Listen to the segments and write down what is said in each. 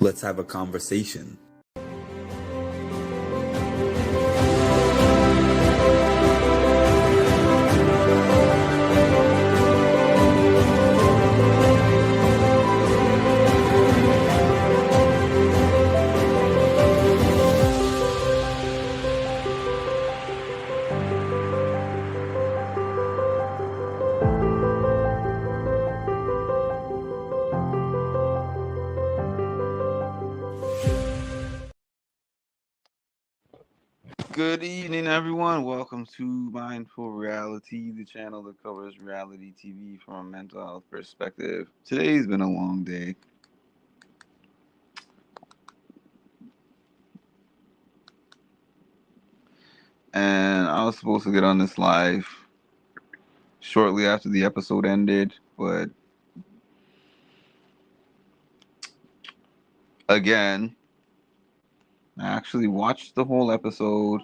Let's have a conversation. Good evening, everyone. Welcome to Mindful Reality, the channel that covers reality TV from a mental health perspective. Today's been a long day. And I was supposed to get on this live shortly after the episode ended, but again, I actually watched the whole episode.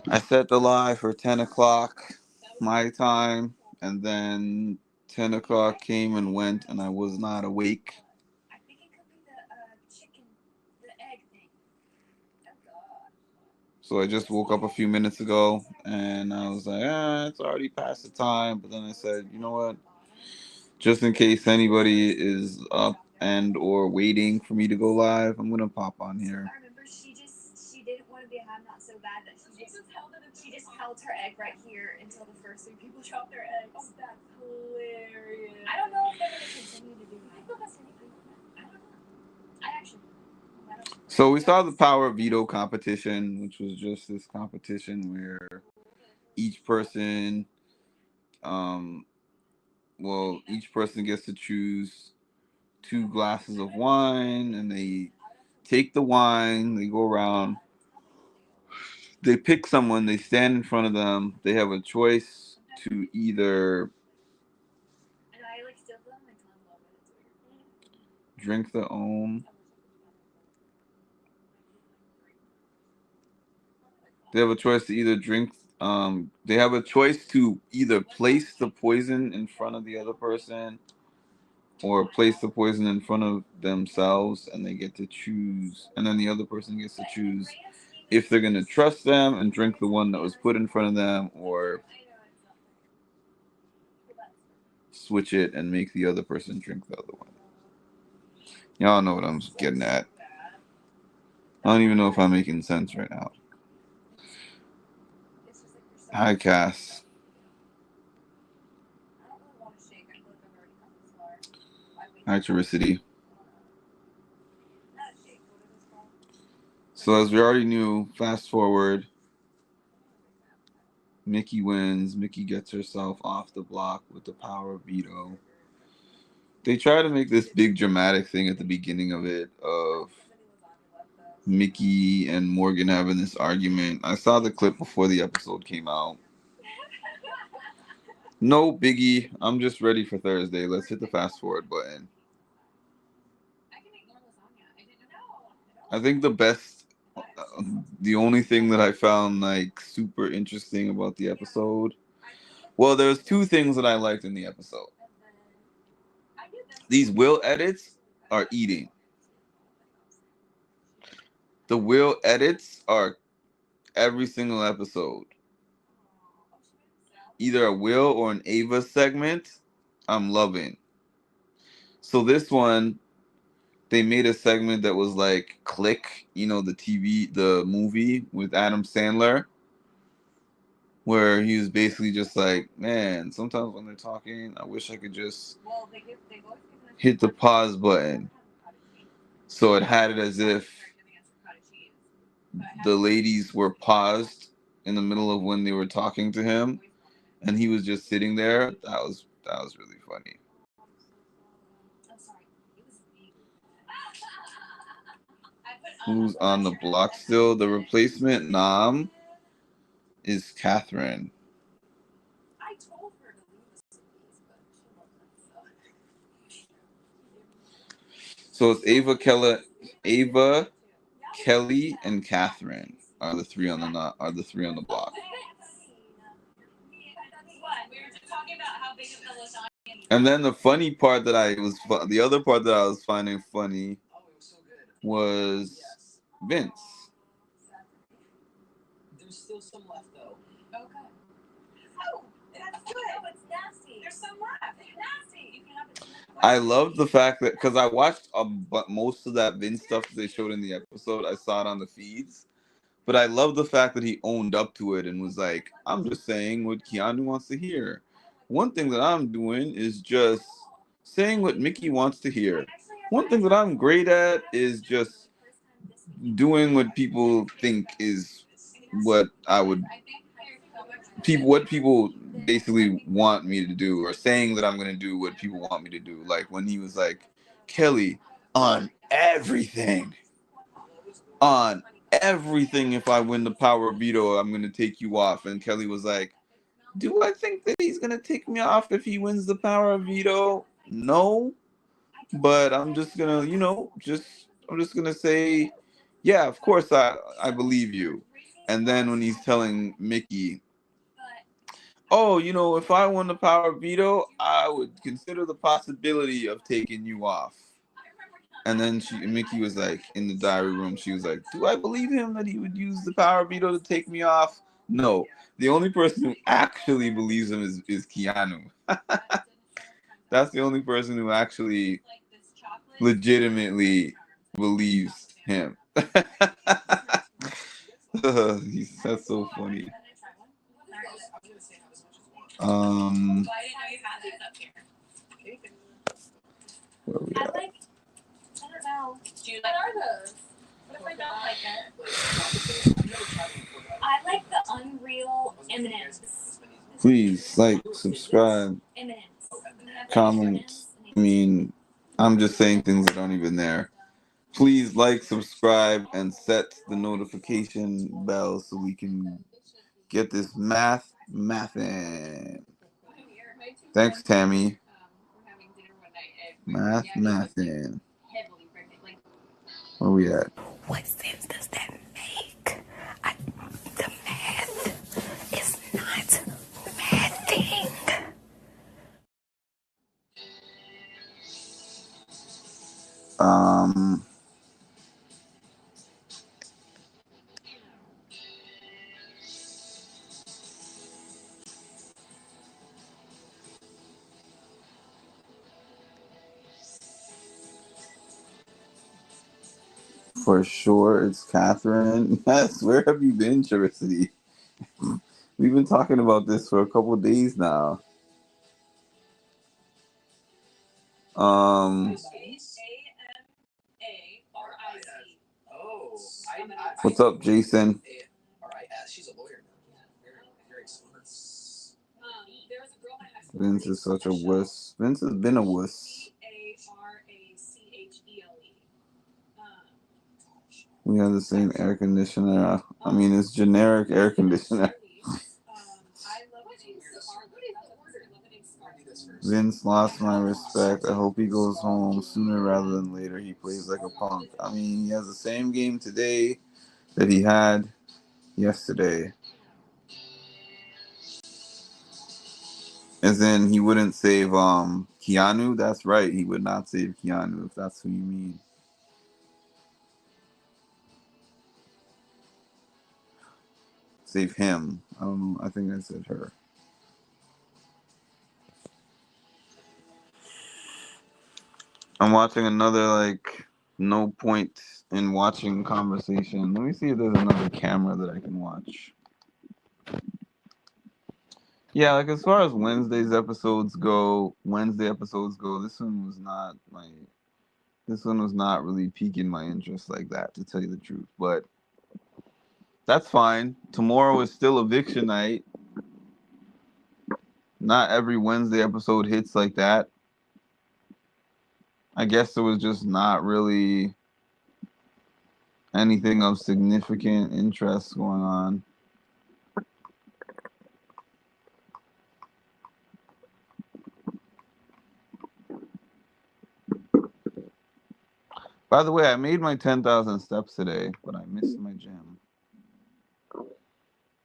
I set the live for 10 o'clock my time, and then 10 o'clock came and went, and I was not awake. So I just woke up a few minutes ago, and I was like, it's already past the time. But then I said, you know what? Just in case anybody is up and or waiting for me to go live, I'm gonna pop on here. I remember she didn't want to be a ham not so bad that she just held her egg right here until the first 3 people dropped their eggs. Oh, that's hilarious. I don't know if they're gonna continue to do that. I feel that's anything. I don't know. I actually. So we saw the power veto competition, which was just this competition where each person, each person gets to choose 2 glasses of wine, and they take the wine, they go around, they pick someone, they stand in front of them, they have a choice to either drink their own. They have a choice to either drink. They have a choice to either place the poison in front of the other person, or place the poison in front of themselves, and they get to choose. And then the other person gets to choose if they're gonna trust them and drink the one that was put in front of them, or switch it and make the other person drink the other one. Y'all know what I'm getting at. I don't even know if I'm making sense right now. Hi, Cass. Hi, Charicity. So as we already knew, fast forward, Mickey wins. Mickey gets herself off the block with the power of veto. They try to make this big dramatic thing at the beginning of it, of Mickey and Morgan having this argument. I saw the clip before the episode came out. No biggie. I'm just ready for Thursday. Let's hit the fast forward button. I think the only thing that I found like super interesting about the episode, well, there's 2 things that I liked in the episode. These Will edits are eating. The Will edits are every single episode. Either a Will or an Ava segment, I'm loving. So this one, they made a segment that was like Click, the movie with Adam Sandler, where he was basically just like, man, sometimes when they're talking, I wish I could just hit the pause button. So it had it as if the ladies were paused in the middle of when they were talking to him, and he was just sitting there. That was really funny. Who's on the block still? The replacement Nam is Catherine. So it's Ava, Kelly, and Catherine are the 3 on the block. And then the funny part that the other part that I was finding funny was Vince. There's still some left though. Okay. Oh, that's good. No, it's nasty. There's some left. It's nasty. You can have it. I love the fact that because I watched but most of that Vince stuff that they showed in the episode, I saw it on the feeds. But I love the fact that he owned up to it and was like, "I'm just saying what Keanu wants to hear. One thing that I'm doing is just saying what Mickey wants to hear. One thing that I'm great at is just doing what people think is what I would what people basically want me to do, or saying that I'm going to do what people want me to do." Like when he was like, "Kelly, on everything, on everything, if I win the power veto, I'm going to take you off." And Kelly was like, "Do I think that he's going to take me off if he wins the power veto? No, but I'm just going to, I'm just going to say, yeah, of course I believe you." And then when he's telling Mickey, "Oh, if I won the power veto, I would consider the possibility of taking you off." And then Mickey was like, in the diary room, she was like, "Do I believe him that he would use the power veto to take me off? No. The only person who actually believes him is Keanu." That's the only person who actually legitimately believes him. That's so funny. Where we at? I don't know. Do you like those? What if I don't like it? I like the Unreal M&Ms. Please like, subscribe, comment. I mean, I'm just saying things that aren't even there. Please like, subscribe, and set the notification bell so we can get this mathin'. Thanks, Tammy. Mathin'. Where we at? What sense does that make? The math is not mathing. For sure, it's Catherine. Yes, where have you been, Charity? We've been talking about this for a couple of days now. What's up, Jason? Vince is such a wuss. Vince has been a wuss. We have the same air conditioner. I mean, it's generic air conditioner. Vince lost my respect. I hope he goes home sooner rather than later. He plays like a punk. I mean, he has the same game today that he had yesterday. As in, he wouldn't save Keanu? That's right. He would not save Keanu, if that's who you mean. Save him. I don't know. I think I said her. I'm watching another, no point in watching conversation. Let me see if there's another camera that I can watch. Yeah, as far as Wednesday episodes go, this one was not really piquing my interest like that, to tell you the truth. But that's fine. Tomorrow is still eviction night. Not every Wednesday episode hits like that. I guess there was just not really anything of significant interest going on. By the way, I made my 10,000 steps today, but I missed my gym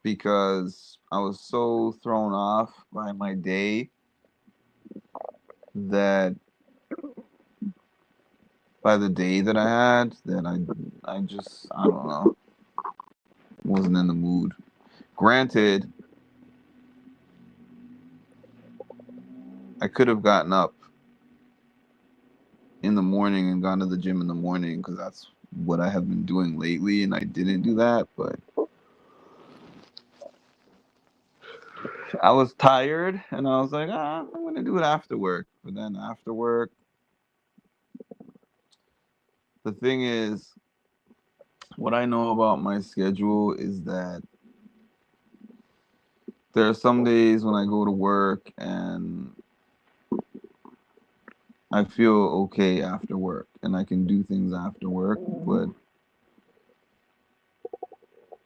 because I was so thrown off by my day that by the day that I had, that I just, I don't know, wasn't in the mood. Granted, I could have gotten up in the morning and gone to the gym in the morning because that's what I have been doing lately, and I didn't do that. But I was tired, and I was like, I'm gonna do it after work. But then after work, the thing is, what I know about my schedule is that there are some days when I go to work and I feel okay after work and I can do things after work, but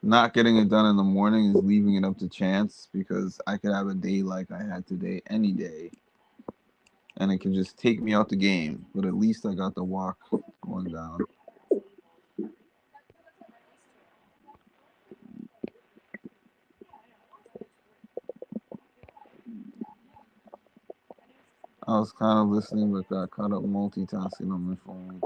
not getting it done in the morning is leaving it up to chance because I could have a day like I had today any day and it can just take me out the game, but at least I got the walk going down. I was kind of listening but got caught up multitasking on my phone.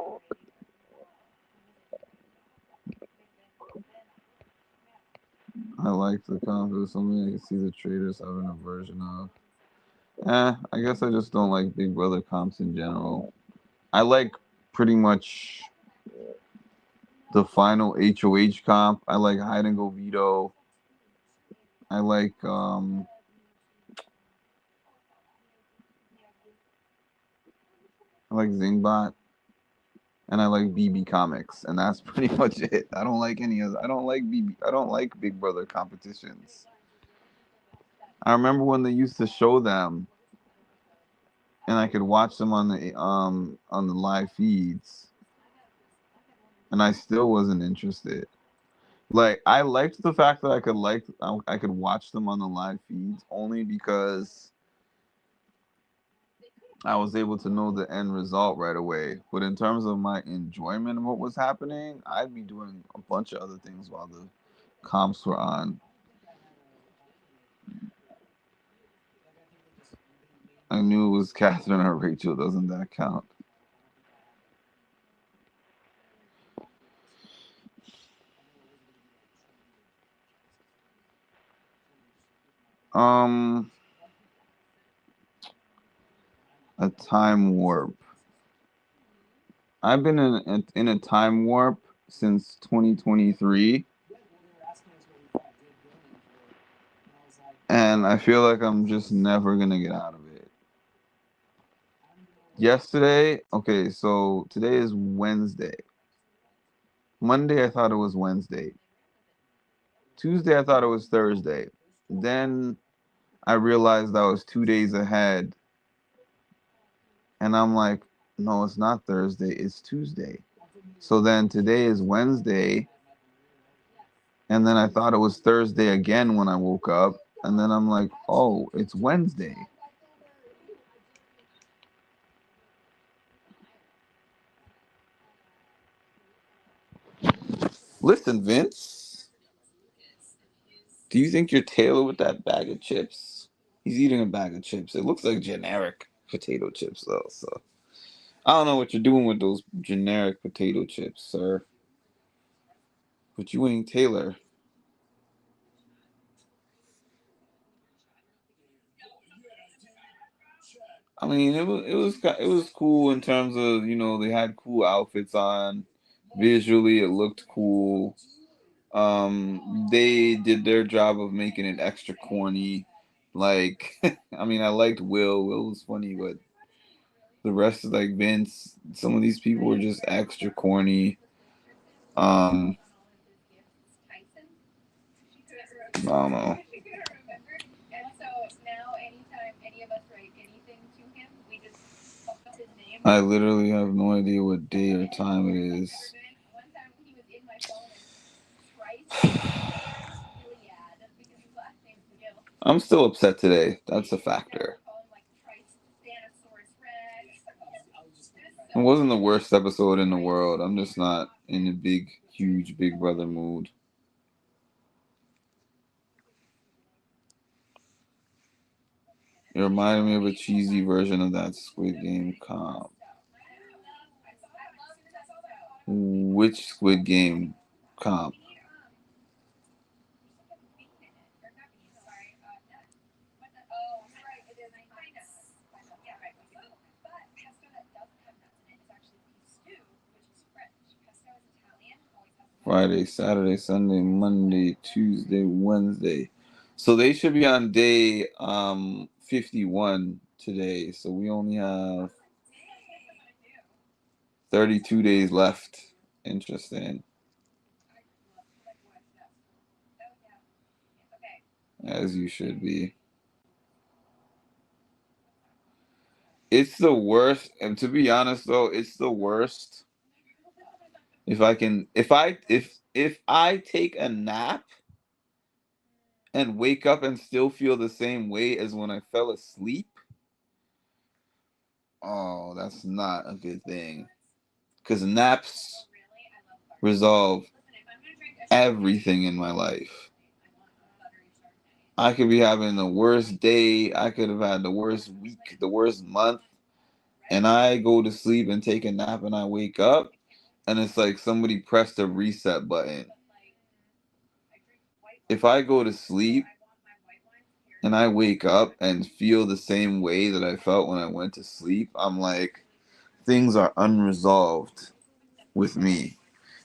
I like the concept, something I can see the traders having a version of. I guess I just don't like Big Brother comps in general. I like pretty much the final HOH comp. I like Hide and Go Veto. I like Zingbot, and I like BB Comics, and that's pretty much it. I don't like any other. I don't like BB. I don't like Big Brother competitions. I remember when they used to show them, and I could watch them on the live feeds, and I still wasn't interested. Like I liked the fact that I could watch them on the live feeds only because I was able to know the end result right away. But in terms of my enjoyment of what was happening, I'd be doing a bunch of other things while the comps were on. I knew it was Catherine or Rachel. Doesn't that count? Um, a time warp. I've been in a time warp since 2023, and I feel like I'm just never gonna get out of it. Yesterday, okay, so today is Wednesday. Monday, I thought it was Wednesday. Tuesday, I thought it was Thursday. Then I realized I was 2 days ahead, and I'm like, no, it's not Thursday, it's Tuesday. So then today is Wednesday, and then I thought it was Thursday again when I woke up, and then I'm like, oh, it's Wednesday. Listen, Vince, do you think you're Taylor with that bag of chips? He's eating a bag of chips. It looks like generic potato chips, though, so I don't know what you're doing with those generic potato chips, sir. But you ain't Taylor. I mean, it was cool in terms of they had cool outfits on. Visually, it looked cool. They did their job of making it extra corny. Like, I mean, I liked Will. Will was funny, but the rest is like Vince. Some of these people were just extra corny. Um, I don't know. I literally have no idea what day or time it is. I'm still upset today. That's a factor. It wasn't the worst episode in the world. I'm just not in a big, huge Big Brother mood. It reminded me of a cheesy version of that Squid Game comp. Which Squid Game comp? Friday, Saturday, Sunday, Monday, Tuesday, Wednesday. So they should be on day 51 today. So we only have 32 days left. Interesting. As you should be. It's the worst, and to be honest though, it's the worst. If I take a nap and wake up and still feel the same way as when I fell asleep, oh, that's not a good thing. Because naps resolve everything in my life. I could be having the worst day, I could have had the worst week, the worst month, and I go to sleep and take a nap and I wake up, and it's like somebody pressed a reset button. If I go to sleep and I wake up and feel the same way that I felt when I went to sleep, I'm like, things are unresolved with me,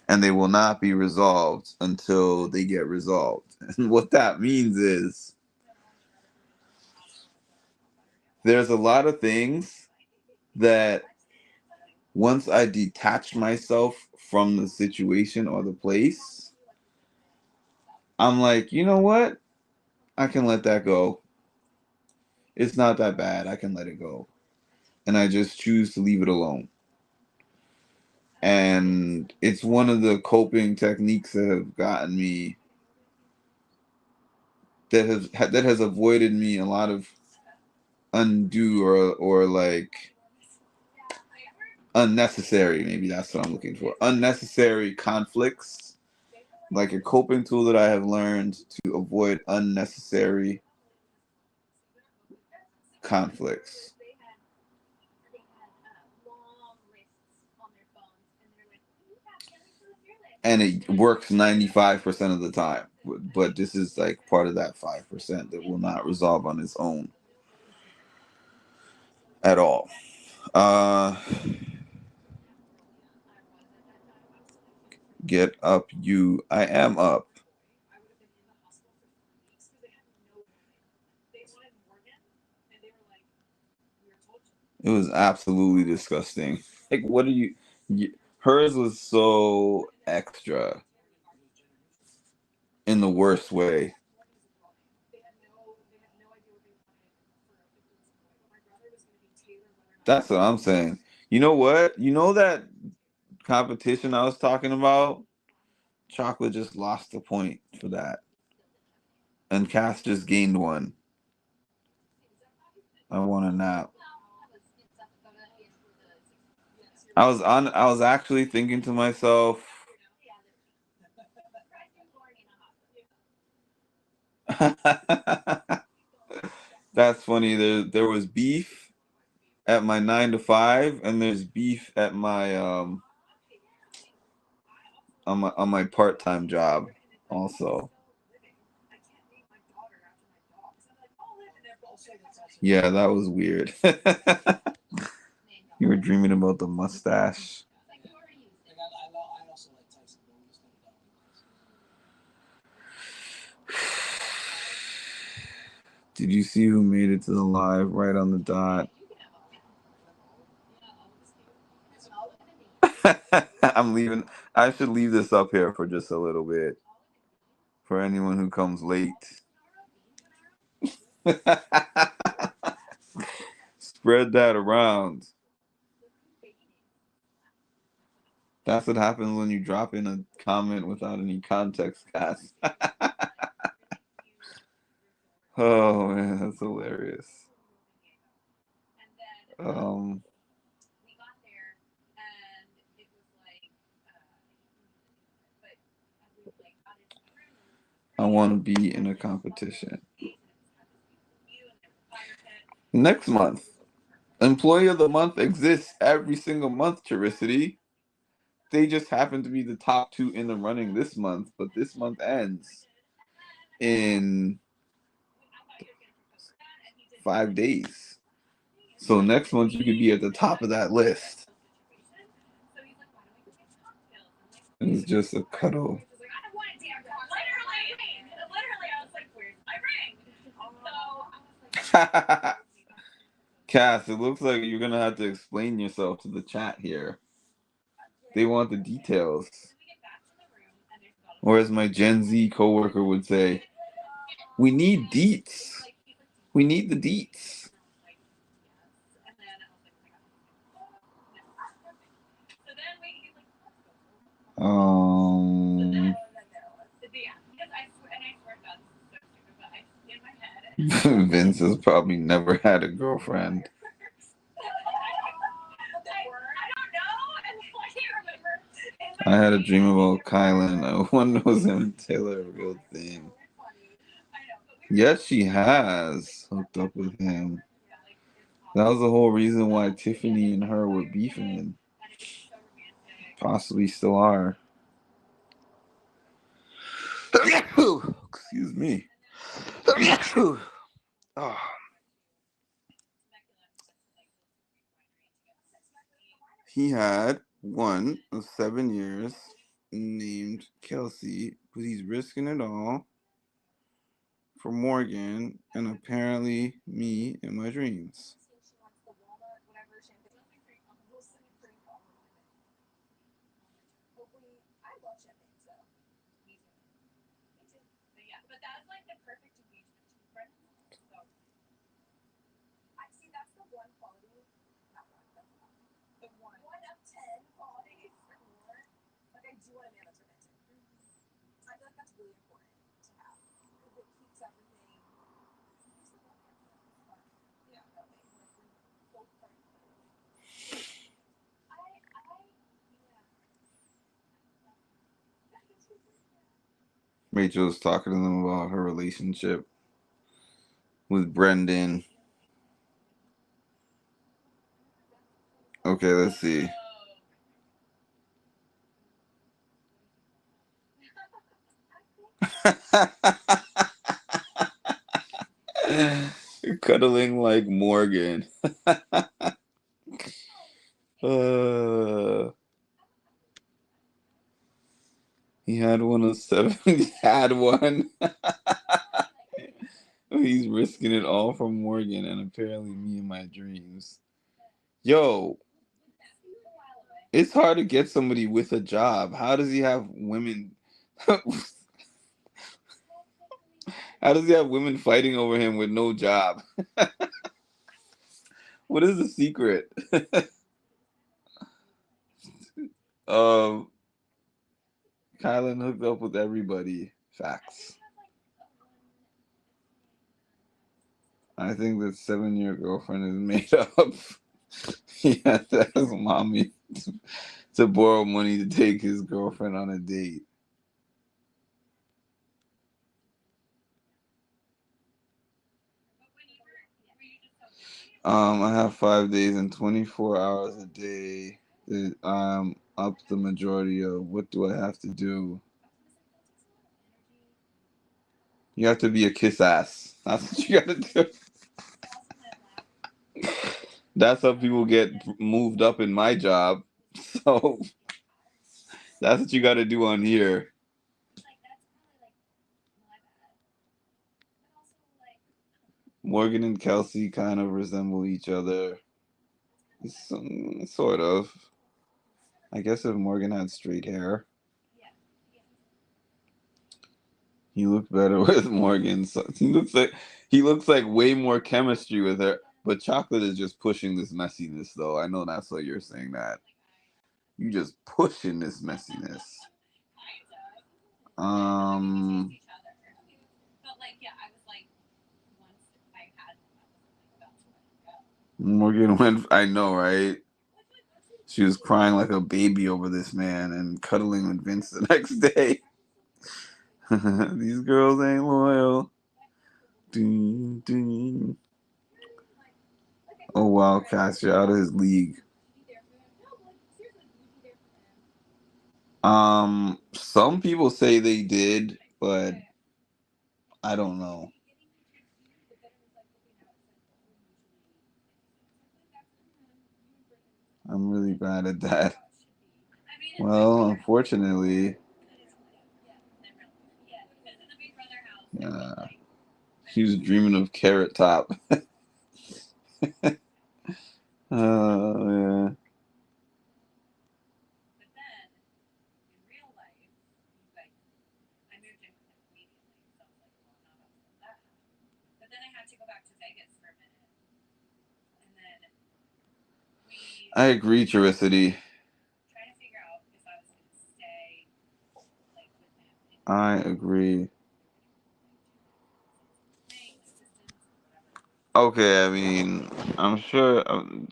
and they will not be resolved until they get resolved. And what that means is there's a lot of things that once I detach myself from the situation or the place, I'm like, you know what? I can let that go. It's not that bad. I can let it go. And I just choose to leave it alone. And it's one of the coping techniques that have gotten me, that has avoided me a lot of undue or like unnecessary, maybe that's what I'm looking for, unnecessary conflicts. Like a coping tool that I have learned to avoid unnecessary conflicts. And it works 95% of the time. But this is like part of that 5% that will not resolve on its own at all. Get up, you. I am up. It was absolutely disgusting. Like, what are you? Hers was so extra in the worst way. That's what I'm saying. You know what? You know that competition I was talking about? Chocolate just lost a point for that. And Cass just gained one. I want a nap. I was actually thinking to myself, that's funny. There was beef at my 9 to 5, and there's beef at my on my part-time job also. Yeah, that was weird. You were dreaming about the mustache. Did you see who made it to the live right on the dot? I'm leaving. I should leave this up here for just a little bit for anyone who comes late. Spread that around. That's what happens when you drop in a comment without any context, guys. Oh man, that's hilarious. Um, I want to be in a competition. Next month. Employee of the month exists every single month, Charicity. They just happen to be the top two in the running this month, but this month ends in 5 days. So next month you could be at the top of that list. It's just a cuddle. Cass, it looks like you're gonna have to explain yourself to the chat here. They want the details. Or as my Gen Z coworker would say, we need deets. We need the deets. Vince has probably never had a girlfriend. I had a dream about Kylan. I wonder was him and Taylor a real thing. Yes, she has hooked up with him. That was the whole reason why Tiffany and her were beefing. Possibly still are. Excuse me. Oh. He had one of 7 years named Kelsey, but he's risking it all for Morgan and apparently me in my dreams. Rachel was talking to them about her relationship with Brendan. Okay, let's see. You're cuddling like Morgan. He had one of 7. He had one. He's risking it all for Morgan and apparently me in my dreams. Yo, it's hard to get somebody with a job. How does he have women? How does he have women fighting over him with no job? What is the secret? Kylan hooked up with everybody. Facts. I think that 7-year girlfriend is made up. He has to ask mommy to borrow money to take his girlfriend on a date. I have 5 days and 24 hours a day that I'm up the majority of. What do I have to do? You have to be a kiss ass. That's what you gotta do. That's how people get moved up in my job. So that's what you gotta do on here. Morgan and Kelsey kind of resemble each other. Sort of. I guess if Morgan had straight hair. He looked better with Morgan. So he looks like way more chemistry with her. But Chocolate is just pushing this messiness, though. I know that's why you're saying that. You just pushing this messiness. Morgan went. I know, right? She was crying like a baby over this man and cuddling with Vince the next day. These girls ain't loyal. Ding, ding. wow, Cass, you're out of his league. Some people say they did, but I don't know. I'm really bad at that. Well, unfortunately, yeah, he was dreaming of Carrot Top. Yeah. I agree, Chiricity. I agree. Okay, I mean, I'm sure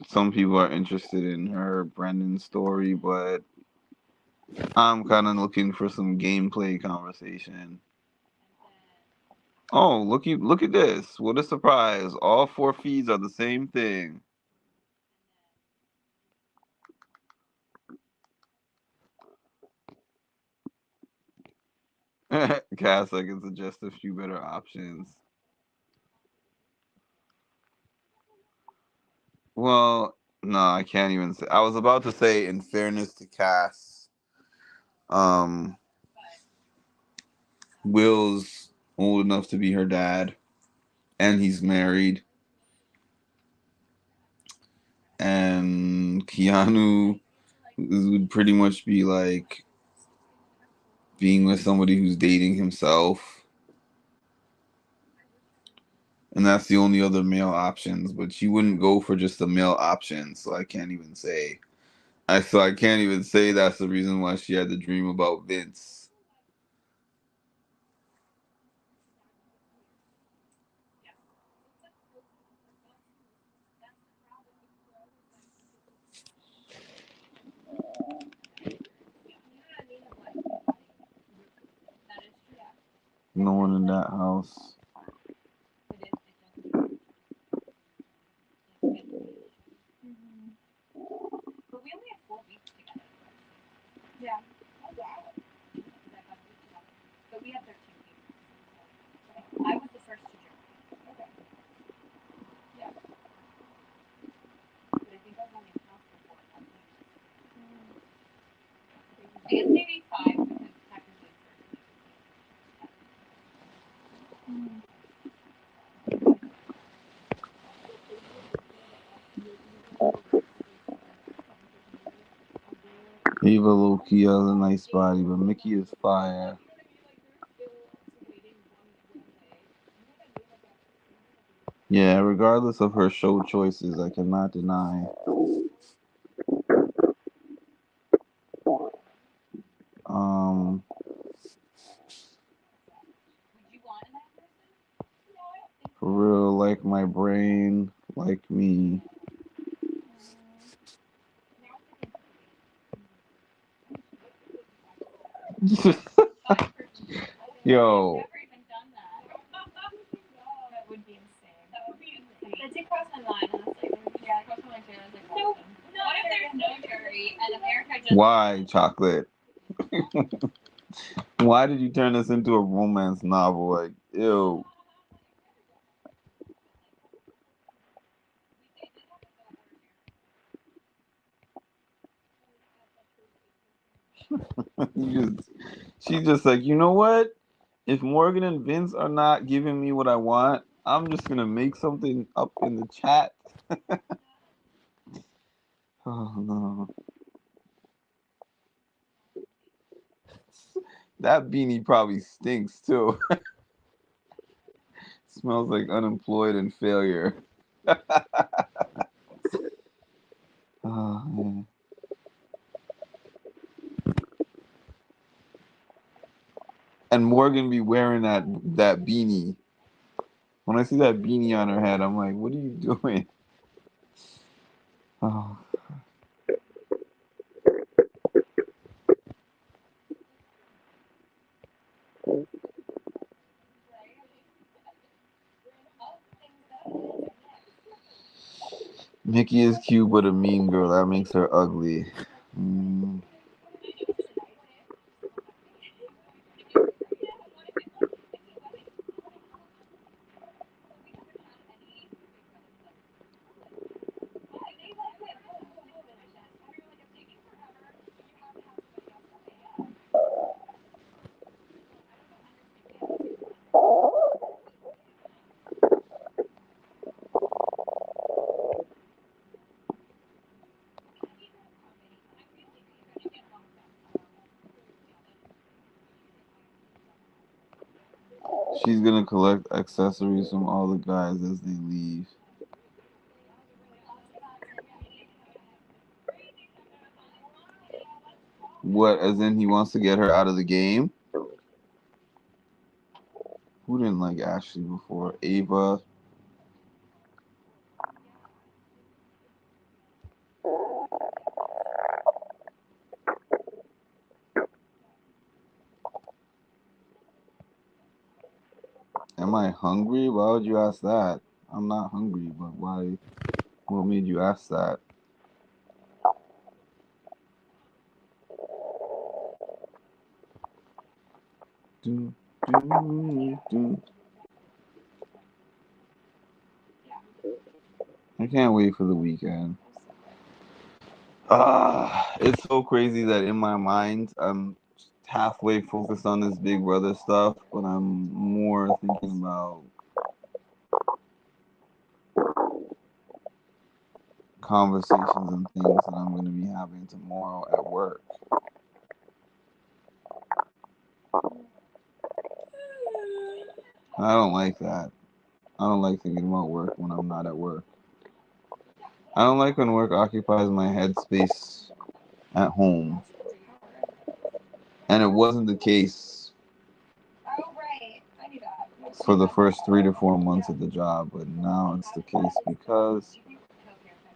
some people are interested in her Brendan story, but I'm kind of looking for some gameplay conversation. Oh, look at this. What a surprise. All 4 feeds are the same thing. Cass, I can suggest a few better options. Well, no, I can't even say. I was about to say, in fairness to Cass, um, Will's old enough to be her dad, and he's married, and Keanu would pretty much be like being with somebody who's dating himself, and that's the only other male options. But she wouldn't go for just the male option, so I can't even say. I can't even say that's the reason why she had the dream about Vince. No one in that house. Yeah. Oh, wow. But we had 13 people. I was the first to join. Okay. Yeah. But I think I was only in house for 4 or 5 weeks. I guess maybe 5 because technically Ava low-key has a nice body, but Mickey is fire. Yeah, regardless of her show choices, I cannot deny. Um, for real, like my brain, like me. Yo, that would be insane. That would be insane. That did cross my mind, honestly. Yeah, it crossed my mind too. I was like, no. What if there's no jury and America just... why, Chocolate? Why did you turn this into a romance novel? Like, ew. She's just like, you know what? If Morgan and Vince are not giving me what I want, I'm just gonna make something up in the chat. Oh no. That beanie probably stinks too. Smells like unemployed and failure. Oh, man. And Morgan be wearing that beanie. When I see that beanie on her head, I'm like, what are you doing? Oh. Mickey is cute, but a mean girl. That makes her ugly. Mm. She's gonna collect accessories from all the guys as they leave. What, as in he wants to get her out of the game? Who didn't like Ashley before? Ava. Am I hungry? Why would you ask that? I'm not hungry, but why? What made you ask that? Do, do. I can't wait for the weekend. It's so crazy that in my mind I'm halfway focused on this Big Brother stuff, but I'm more thinking about conversations and things that I'm going to be having tomorrow at work. I don't like that. I don't like thinking about work when I'm not at work. I don't like when work occupies my headspace at home. And it wasn't the case for the first 3 to 4 months of the job, but now it's the case because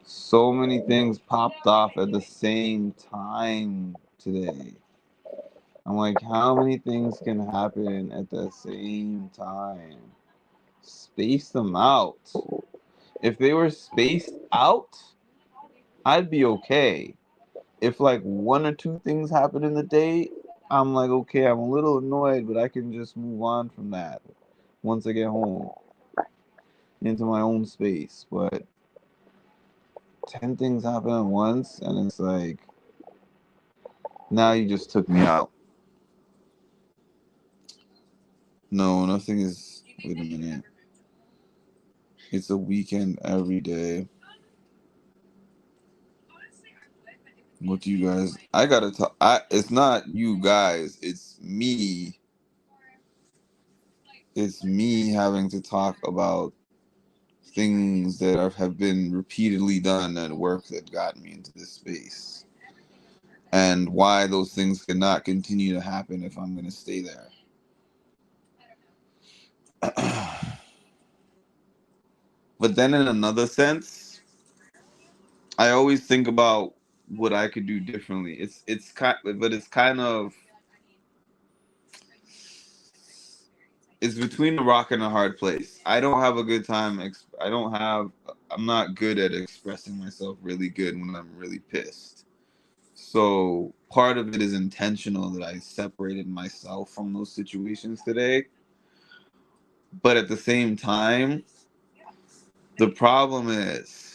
so many things popped off at the same time today. I'm like, how many things can happen at the same time? Space them out. If they were spaced out, I'd be okay. If like 1 or 2 things happen in the day, I'm like, okay, I'm a little annoyed, but I can just move on from that once I get home into my own space. But 10 things happen at once, and it's like, now you just took me out. No, nothing is. Wait a minute. It's a weekend every day. What do you guys? I gotta talk. It's not you guys. It's me. It's me having to talk about things that have been repeatedly done at work that got me into this space, and why those things cannot continue to happen if I'm gonna stay there. But then, in another sense, I always think about what I could do differently. It's kind of it's between a rock and a hard place. I don't have a good time. I'm not good at expressing myself really good when I'm really pissed. So part of it is intentional that I separated myself from those situations today. But at the same time, the problem is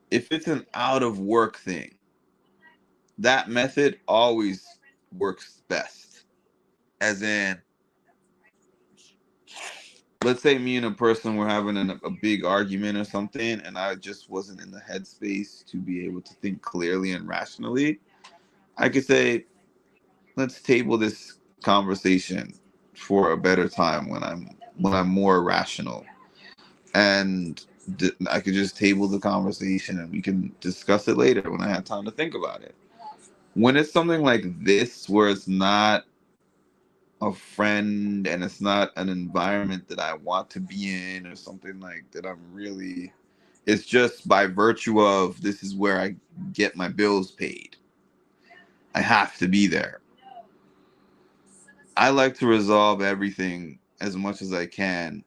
if it's an out of work thing, that method always works best. As in, let's say me and a person were having a big argument or something, and I just wasn't in the headspace to be able to think clearly and rationally. I could say, let's table this conversation for a better time when I'm more rational, and I could just table the conversation and we can discuss it later when I have time to think about it. When it's something like this, where it's not a friend and it's not an environment that I want to be in or something like that, it's just by virtue of this is where I get my bills paid. I have to be there. I like to resolve everything as much as I can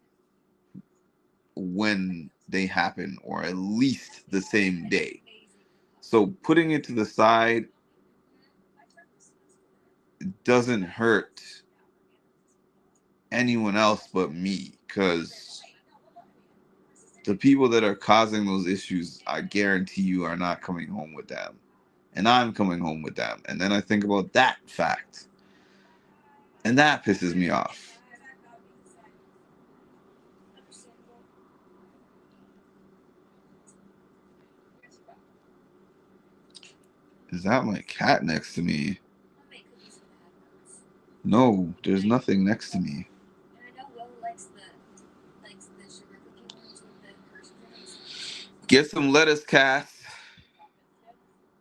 when they happen, or at least the same day. So putting it to the side doesn't hurt anyone else but me, because the people that are causing those issues, I guarantee you, are not coming home with them. And I'm coming home with them. And then I think about that fact. And that pisses me off. Is that my cat next to me? No, there's nothing next to me. Get some lettuce, Cass.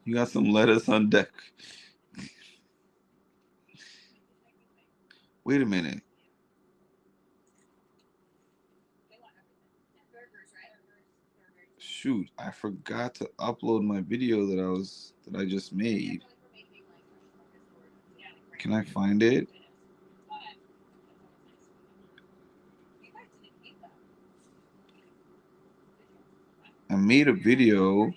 You got some lettuce on deck. Wait a minute. Shoot, I forgot to upload my video that I just made. Can I find it? I made a video.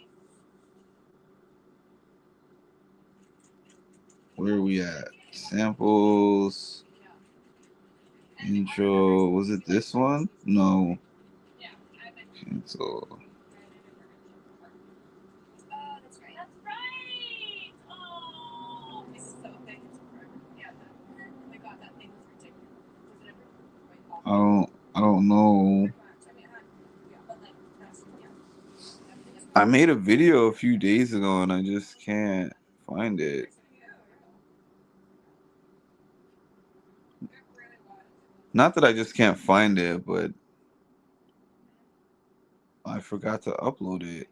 Where are we at? Samples. Intro. Was it this one? No. Cancel. I don't know. I made a video a few days ago and I just can't find it. Not that I just can't find it, but I forgot to upload it.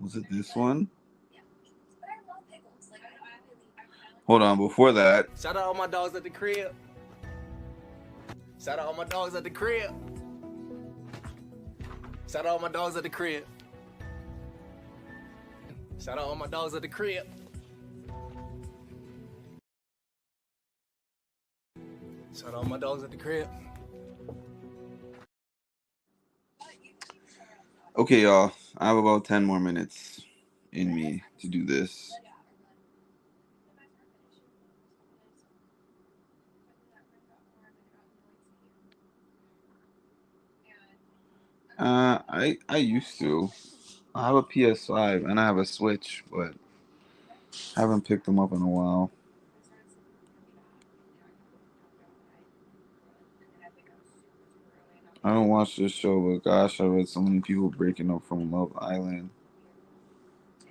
Was it this one? Hold on, before that. Shout out all my dogs at the crib. Shout out all my dogs at the crib. Shout out all my dogs at the crib. Shout out all my dogs at the crib. Shout out all my dogs at the crib. Okay, y'all. I have about 10 more minutes in me to do this. I used to. I have a PS5 and I have a Switch, but I haven't picked them up in a while. I don't watch this show, but gosh, I read so many people breaking up from Love Island.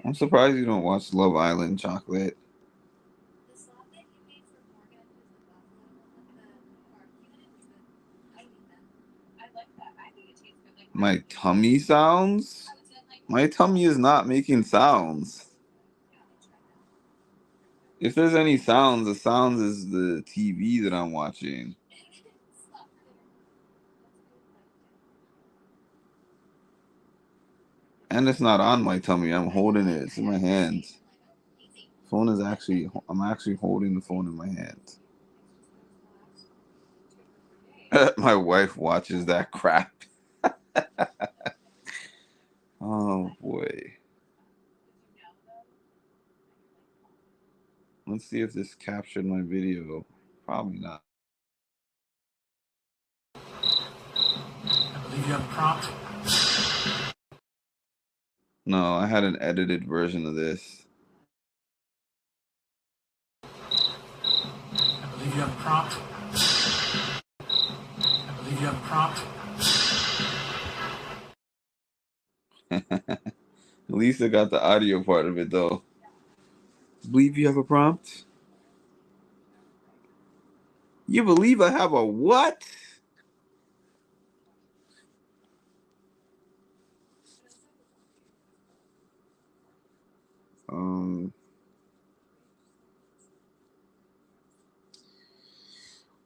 I'm surprised you don't watch Love Island, Chocolate. My tummy sounds? My tummy is not making sounds. If there's any sounds, the sounds is the TV that I'm watching. And it's not on my tummy. I'm holding it. It's in my hands. I'm actually holding the phone in my hands. My wife watches that crap. Oh boy. Let's see if this captured my video. Probably not. I believe you have a prompt. No, I had an edited version of this. I believe you have a prompt. I believe you have a prompt. At least I got the audio part of it though. Believe you have a prompt? You believe I have a what?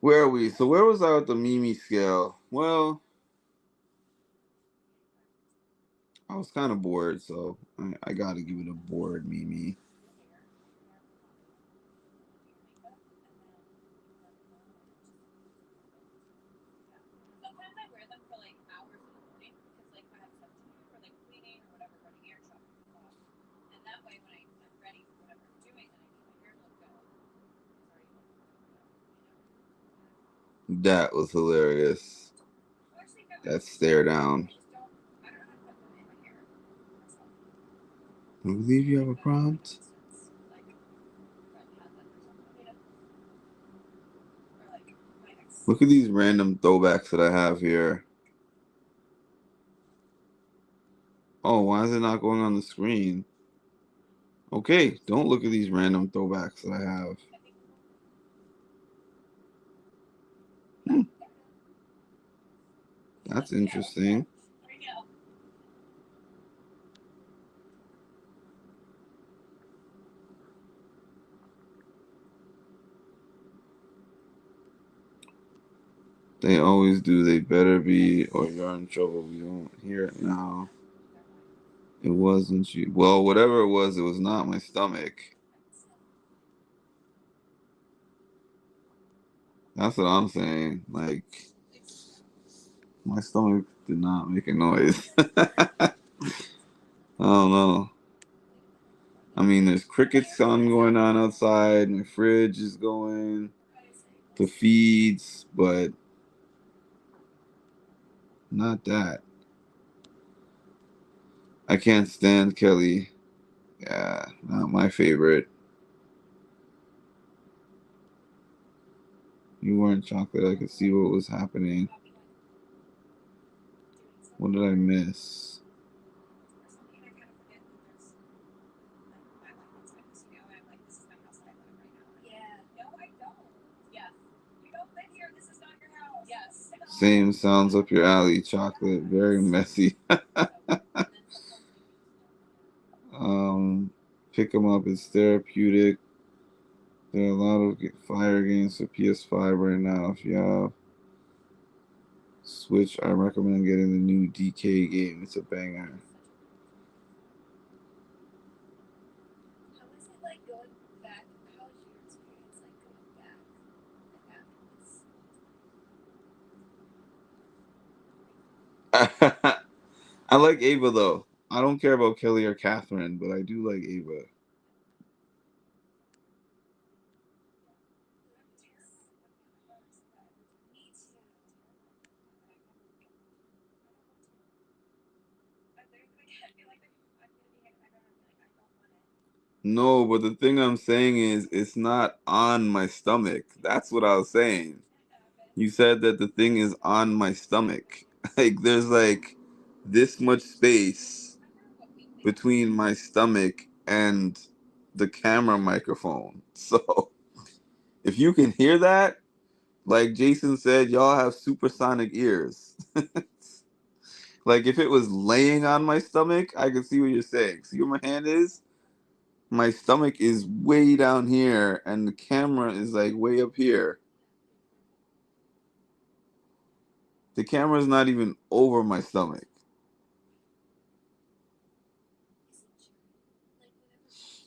Where are we? So where was I with the Mimi scale? Well, I was kind of bored, so I gotta give it a bored Mimi. Sometimes I wear them for like hours in the morning because like I have stuff to do or like cleaning or whatever, running hair shopping and stuff. And that way when I'm ready for whatever I'm doing, then I keep my hair look good. It's already look good, That was hilarious. Well, actually, no, That stare down. I don't know how to put them in my hair myself. I believe you have a prompt. Like, friend had them or something, or like my ex. Look at these random throwbacks that I have here. Oh, why is it not going on the screen? Okay, don't look at these random throwbacks that I have. That's interesting. They always do. They better be, or you're in trouble. We don't hear it now. It wasn't you. Well, whatever it was not my stomach. That's what I'm saying. Like, my stomach did not make a noise. I don't know. I mean, there's cricket sound going on outside. My fridge is going. The feeds, but not that. I can't stand Kelly. Yeah, not my favorite. You weren't chocolate. I could see what was happening. What did I miss? Same, sounds up your alley. Chocolate, very messy. Pick 'em up. It's therapeutic. There are a lot of fire games for PS5 right now. If you have Switch, I recommend getting the new DK game. It's a banger. How is it like going back? How is your experience like going back after this? I like Ava though. I don't care about Kelly or Catherine, but I do like Ava. No, but the thing I'm saying is it's not on my stomach. That's what I was saying. You said that the thing is on my stomach. Like there's like this much space between my stomach and the camera microphone. So if you can hear that, like Jason said, y'all have supersonic ears. Like if it was laying on my stomach, I could see what you're saying. See where my hand is? My stomach is way down here and the camera is like way up here. The camera is not even over my stomach.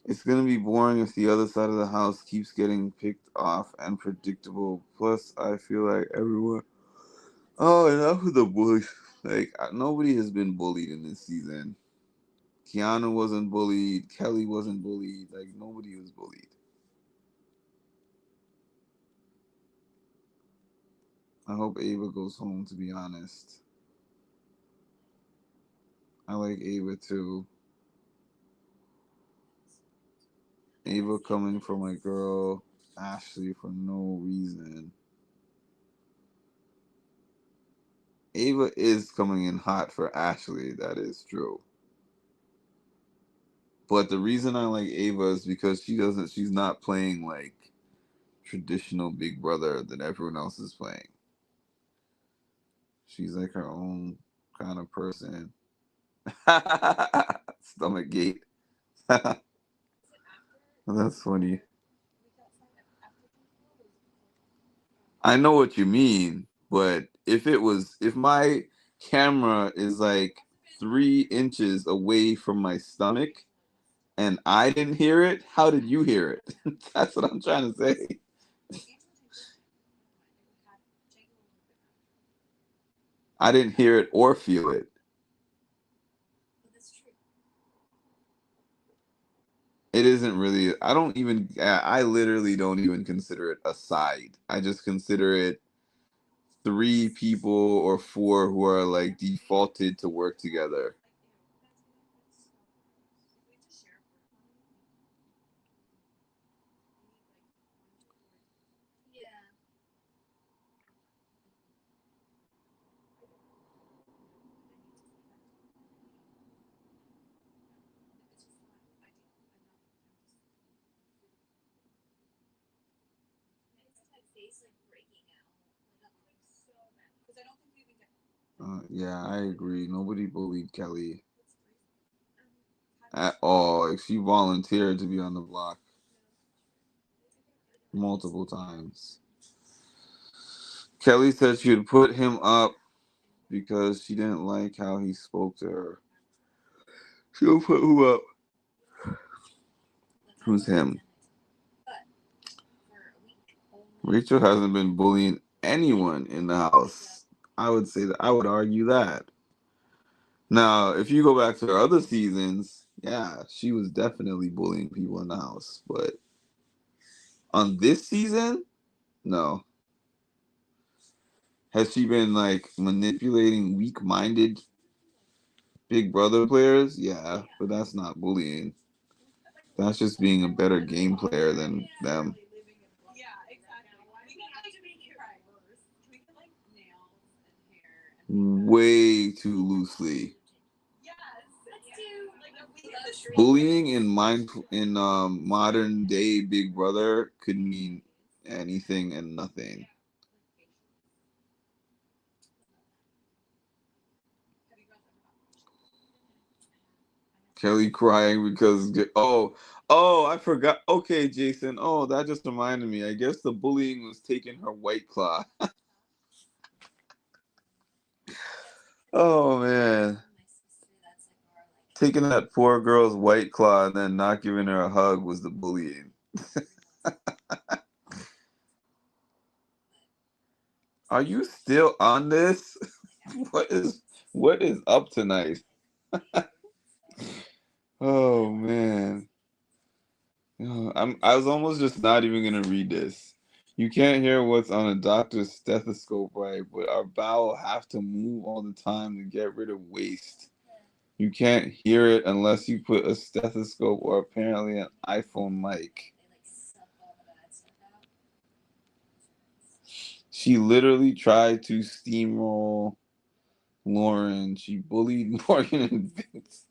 It's gonna be boring if the other side of the house keeps getting picked off and predictable. Plus, I feel like everyone. Oh, enough of the bullies. Like nobody has been bullied in this season. Keanu wasn't bullied. Kelly wasn't bullied. Like nobody was bullied. I hope Ava goes home. To be honest, I like Ava too. Ava coming for my girl Ashley for no reason. Ava is coming in hot for Ashley. That is true. But the reason I like Ava is because she's not playing like traditional Big Brother that everyone else is playing. She's like her own kind of person. Stomach gate. That's funny. I know what you mean, but if my camera is like 3 inches away from my stomach and I didn't hear it, how did you hear it? That's what I'm trying to say. I didn't hear it or feel it. It isn't really. I literally don't even consider it a side. I just consider it 3 people or 4 who are like defaulted to work together. Yeah, I agree. Nobody bullied Kelly at all. Like, she volunteered to be on the block multiple times. Kelly said she would put him up because she didn't like how he spoke to her. She'll put who up? Who's him? Rachel hasn't been bullying anyone in the house. I would argue that. Now, if you go back to her other seasons, yeah, she was definitely bullying people in the house. But on this season, no. Has she been like manipulating weak-minded Big Brother players? Yeah, but that's not bullying. That's just being a better game player than them. Way too loosely. Bullying in modern day Big Brother could mean anything and nothing. Kelly crying because I forgot. Okay, Jason. Oh, that just reminded me. I guess the bullying was taking her White Claw. Oh man, taking that poor girl's White Claw and then not giving her a hug was the bullying. Are you still on this? What is up tonight? Oh man. I was almost just not even gonna read this. You can't hear what's on a doctor's stethoscope, right? But our bowel have to move all the time to get rid of waste. You can't hear it unless you put a stethoscope or apparently an iPhone mic. She literally tried to steamroll Lauren. She bullied Morgan and Vince.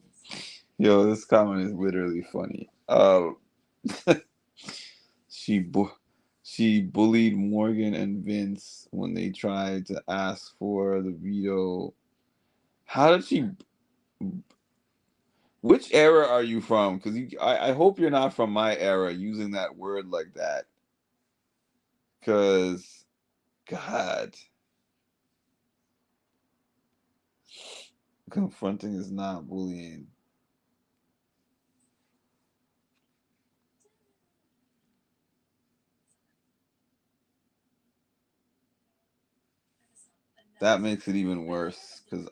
Yo, this comment is literally funny. She bu- she bullied Morgan and Vince when they tried to ask for the veto. How did she? Which era are you from? Because I hope you're not from my era using that word like that. Because, God, confronting is not bullying. That makes it even worse. Because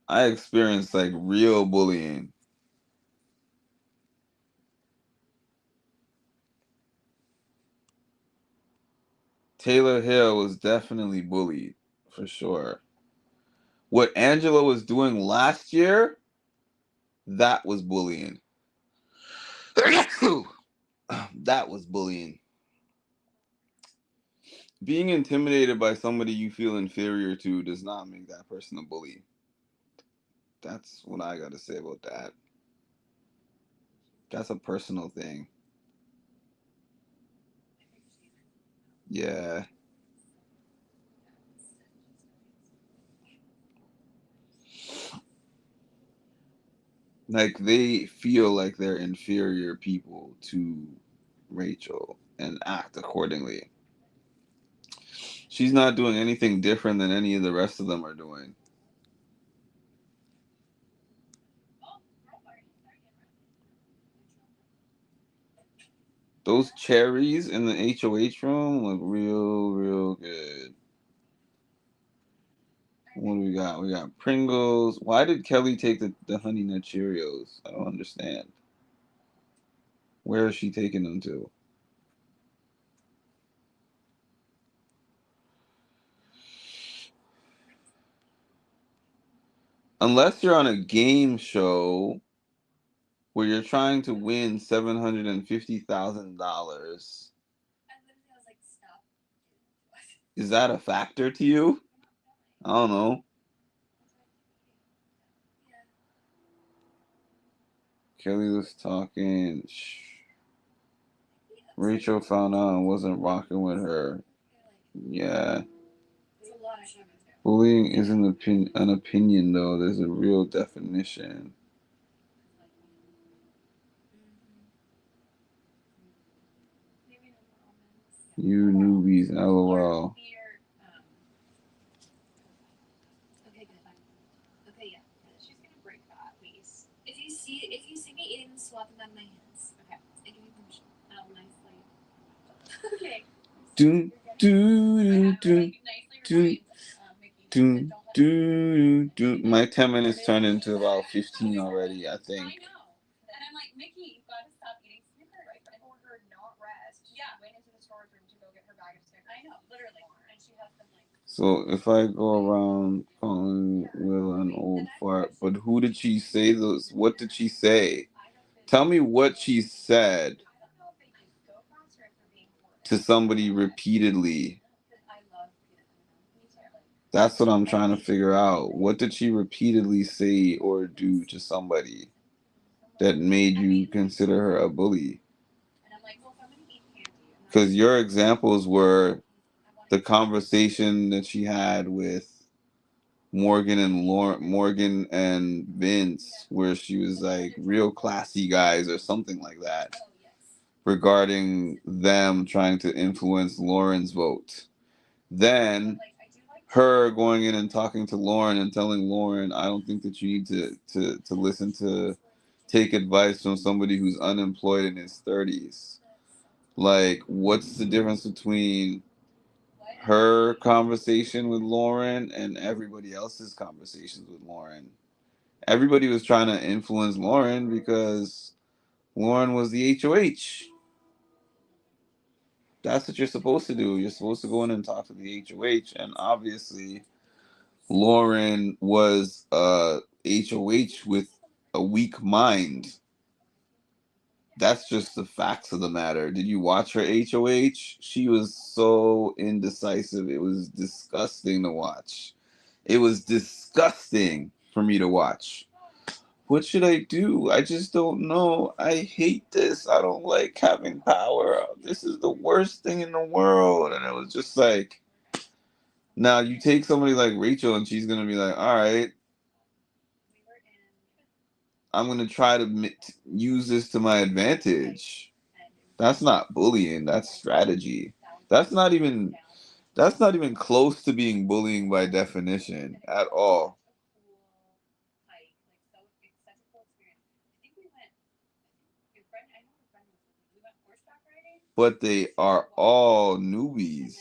I experienced like real bullying. Taylor Hill was definitely bullied, for sure. What Angela was doing last year, that was bullying. That was bullying. Being intimidated by somebody you feel inferior to does not make that person a bully. That's what I got to say about that. That's a personal thing. Yeah. Like they feel like they're inferior people to Rachel and act accordingly. She's not doing anything different than any of the rest of them are doing. Those cherries in the HOH room look real, real good. What do we got? We got Pringles. Why did Kelly take the Honey Nut Cheerios? I don't understand. Where is she taking them to? Unless you're on a game show where you're trying to win $750,000, is that a factor to you? I don't know. Kelly was talking. Rachel found out and wasn't rocking with her. Yeah. Bullying isn't an opinion, though. There's a real definition. You newbies, LOL. Okay, good. Okay, yeah. She's gonna break that, please. If you see me eating, swap them out of my hands. Okay. I give you permission. Nicely. Okay. Do do do do do do do. My 10 minutes turned into about 15 already, I think. I know. And I'm like, Mickey, you've got to stop eating Snickers. Right, but I told her not rest. She went into the storage room to go get her bag of Snickers. I know, literally. And she has them like. So if I go around calling Will an old fart, but who did she say those? What did she say? Tell me what she said to somebody repeatedly. That's what I'm trying to figure out. What did she repeatedly say or do to somebody that made you consider her a bully? Because your examples were the conversation that she had with Morgan and Vince, where she was like, real classy guys or something like that, regarding them trying to influence Lauren's vote. Then her going in and talking to Lauren and telling Lauren, I don't think that you need to listen to take advice from somebody who's unemployed in his 30s. Like, what's the difference between her conversation with Lauren and everybody else's conversations with Lauren? Everybody was trying to influence Lauren because Lauren was the HOH. That's what you're supposed to do. You're supposed to go in and talk to the HOH, and obviously Lauren was HOH with a weak mind. That's just the facts of the matter. Did you watch her HOH? She was so indecisive. It was disgusting to watch. It was disgusting for me to watch. What should I do? I just don't know. I hate this. I don't like having power. This is the worst thing in the world. And it was just like, now you take somebody like Rachel and she's going to be like, all right, I'm going to try to use this to my advantage. That's not bullying. That's strategy. That's not even close to being bullying by definition at all. But they are all newbies.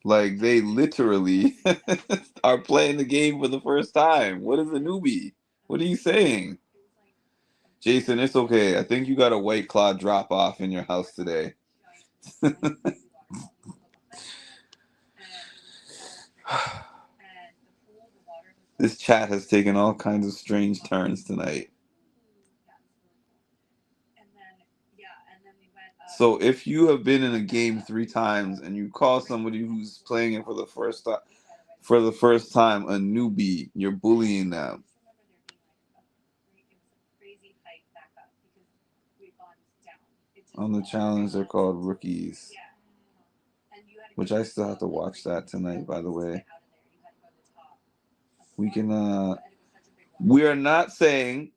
Like, they literally are playing the game for the first time. What is a newbie? What are you saying? Jason, it's okay. I think you got a White Claw drop off in your house today. This chat has taken all kinds of strange turns tonight. So if you have been in a game 3 times and you call somebody who's playing it for the first time a newbie, you're bullying them. On the challenge, they're called rookies. Which I still have to watch that tonight, by the way. We are not saying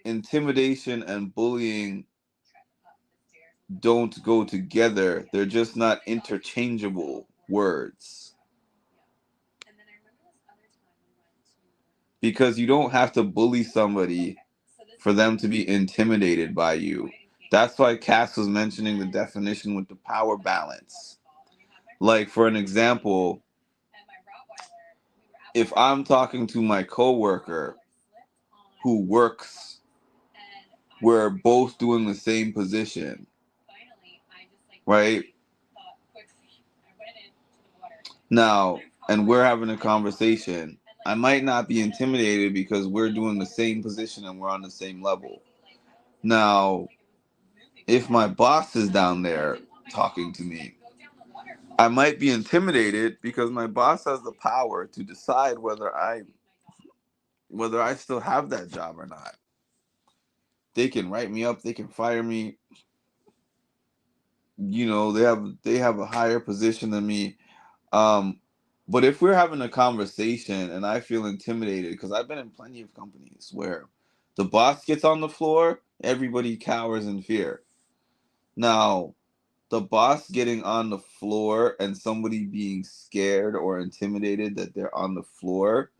intimidation and bullying don't go together. They're just not interchangeable. words. And then I remember this other time we went to. Because you don't have to bully somebody So this for them to be intimidated by you. That's why Cass was mentioning the definition with the power balance. Like, for an example, if I'm talking to my coworker who works, we're both doing the same position, right? Now, and we're having a conversation. I might not be intimidated because we're doing the same position and we're on the same level. Now, if my boss is down there talking to me, I might be intimidated because my boss has the power to decide whether I still have that job or not. They can write me up, they can fire me. You know, they have a higher position than me. But if we're having a conversation and I feel intimidated, because I've been in plenty of companies where the boss gets on the floor, everybody cowers in fear. Now, the boss getting on the floor and somebody being scared or intimidated that they're on the floor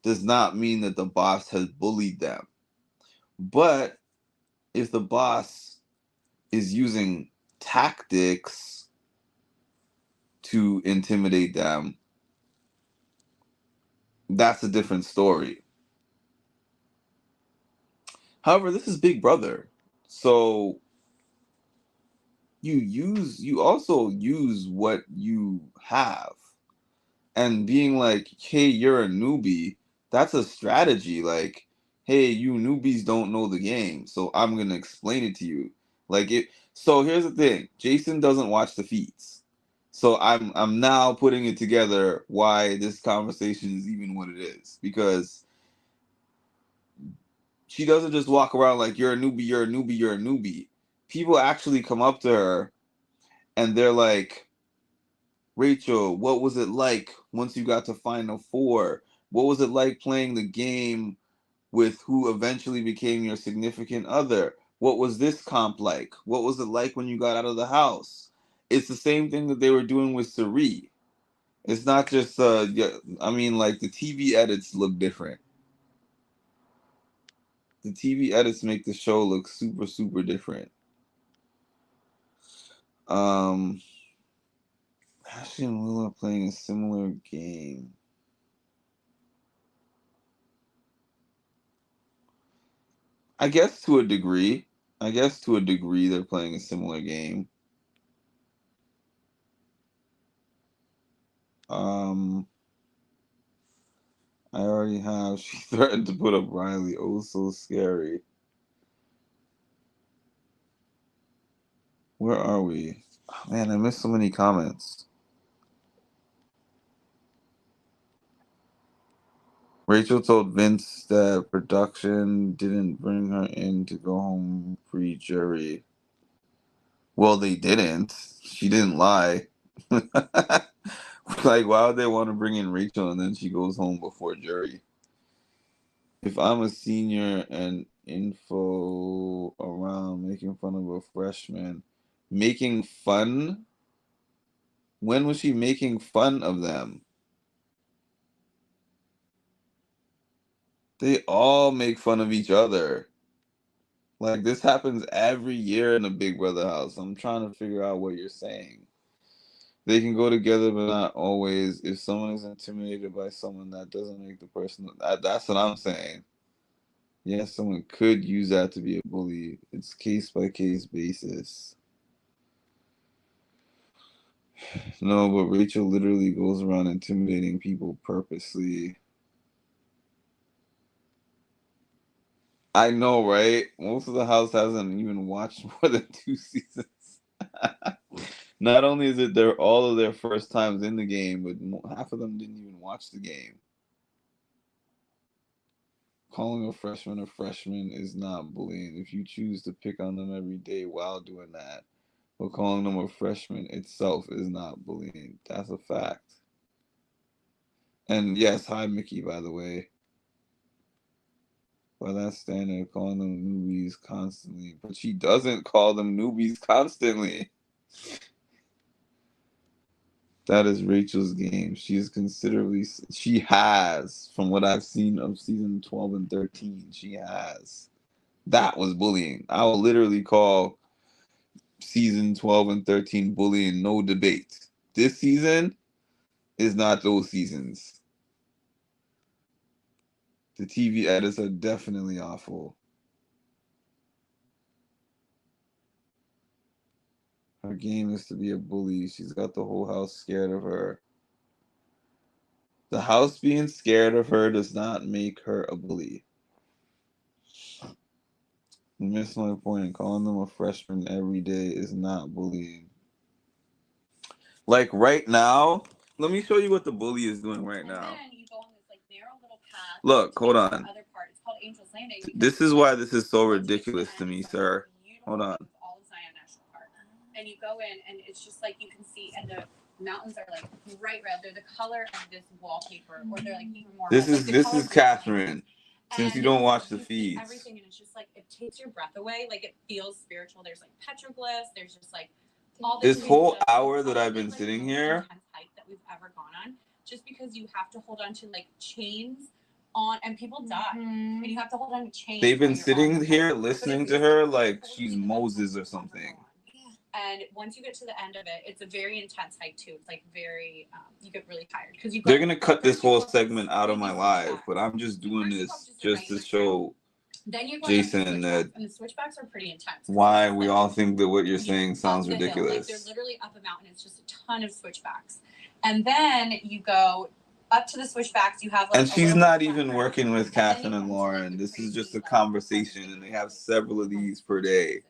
does not mean that the boss has bullied them. But if the boss is using tactics to intimidate them, that's a different story. However, this is Big Brother. So you also use what you have. And being like, hey, you're a newbie, that's a strategy. Like, hey, you newbies don't know the game, so I'm gonna explain it to you. Like it. So here's the thing: Jason doesn't watch the feeds, so I'm now putting it together why this conversation is even what it is, because she doesn't just walk around like you're a newbie, you're a newbie, you're a newbie. People actually come up to her and they're like, Rachel, what was it like once you got to Final Four? What was it like playing the game with who eventually became your significant other? What was this comp like? What was it like when you got out of the house? It's the same thing that they were doing with Sari. It's not just, I mean, like the TV edits look different. The TV edits make the show look super, super different. Ashley and Will are playing a similar game. I guess to a degree. They're playing a similar game. I already have. She threatened to put up Riley. Oh, so scary. Where are we? Oh, man, I missed so many comments. Rachel told Vince that production didn't bring her in to go home pre-jury. Well, they didn't. She didn't lie. Like, why would they want to bring in Rachel and then she goes home before jury? If I'm a senior and info around making fun of a freshman, making fun? When was she making fun of them? They all make fun of each other. Like, this happens every year in the Big Brother house. I'm trying to figure out what you're saying. They can go together, but not always. If someone is intimidated by someone, that doesn't make the person. That's what I'm saying. Yes, someone could use that to be a bully. It's case by case basis. No, but Rachel literally goes around intimidating people purposely. I know, right? Most of the house hasn't even watched more than 2 seasons. Not only is it all of their first times in the game, but half of them didn't even watch the game. Calling a freshman is not bullying if you choose to pick on them every day while doing that. But calling them a freshman itself is not bullying. That's a fact. And yes, hi Mickey, by the way. By that standard, calling them newbies constantly. But she doesn't call them newbies constantly. That is Rachel's game. She is considerably. She has, from what I've seen of season 12 and 13, she has. That was bullying. I will literally call season 12 and 13 bullying, no debate. This season is not those seasons. The TV edits are definitely awful. Her game is to be a bully. She's got the whole house scared of her. The house being scared of her does not make her a bully. You missed my point. Calling them a freshman every day is not bullying. Like right now, let me show you what the bully is doing right now. And then you go on this like narrow little path. Look, hold to the on. other part. It's called Angel's Landing. This is why this is so ridiculous to me, sir. Hold on. All of Zion National Park. And you go in, and it's just like you can see, and the mountains are like bright red. They're the color of this wallpaper, or they're like even more. This red. is Like, this is Catherine. Since you don't watch the you see feeds. everything, and it's just like it takes your breath away. Like it feels spiritual. There's like petroglyphs. There's just like all This things whole that- hour that I've it's, been like, sitting the most here. intense hike that we've ever gone on, just because you have to hold on to like chains on, and people die, and you have to hold on to chains. They've while been you're on sitting the here hike. listening But to it's her like like totally she's the best Moses hike or you've something. ever gone. And once you get to the end of it, it's a very intense hike too. It's like very, you get really tired because you. They're gonna cut this whole segment out of my live, but I'm just doing this just to show Then you go Jason that and the switchbacks are pretty intense. why we all think that what you're saying sounds up the hill. Like, they're ridiculous. literally up a mountain. It's just a ton of switchbacks, and then you go up to the switchbacks. You have like And a she's little not bit even flat working ground, with and then Catherine you and come to, like, Lauren. the This is crazy, just a like, conversation, and they have several of these per day.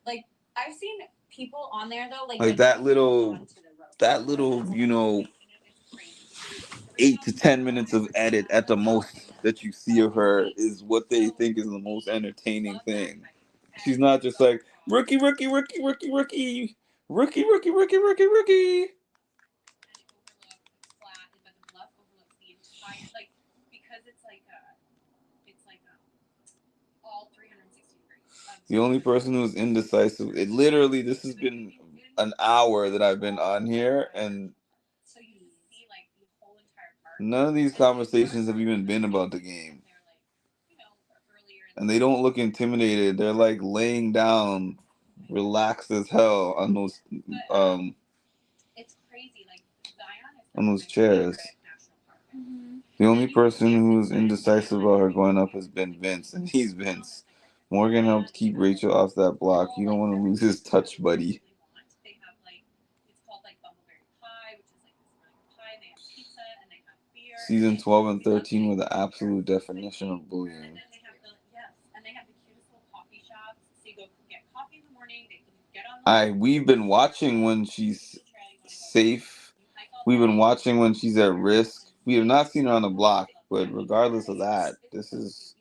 Like I've seen people on there though, Like that little, you know, 8 to 10 minutes of edit at the most that you see of her is what they think is the most entertaining thing. She's not just like rookie, rookie, rookie, rookie, rookie, rookie, rookie, rookie, rookie, rookie. The only person who's indecisive, it literally, this has been an hour that I've been on here, and none of these conversations have even been about the game. And they don't look intimidated. They're like laying down, relaxed as hell on those on those chairs. The only person who's indecisive about her going up has been Vince, and he's Vince. Morgan helped keep Rachel off that block. You don't want to lose his touch, buddy. Season 12 and 13 were the absolute definition of bullying. We've been watching when she's safe. We've been watching when she's at risk. We have not seen her on the block, but regardless of that, this is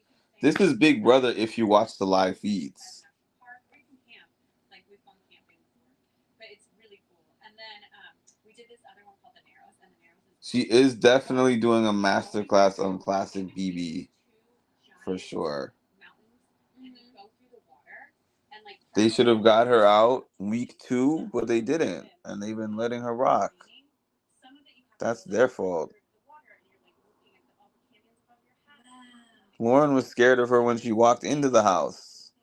Big Brother if you watch the live feeds. She is definitely doing a masterclass on classic BB, for sure. They should have got her out week 2, but they didn't, and they've been letting her rock. That's their fault. Lauren was scared of her when she walked into the house.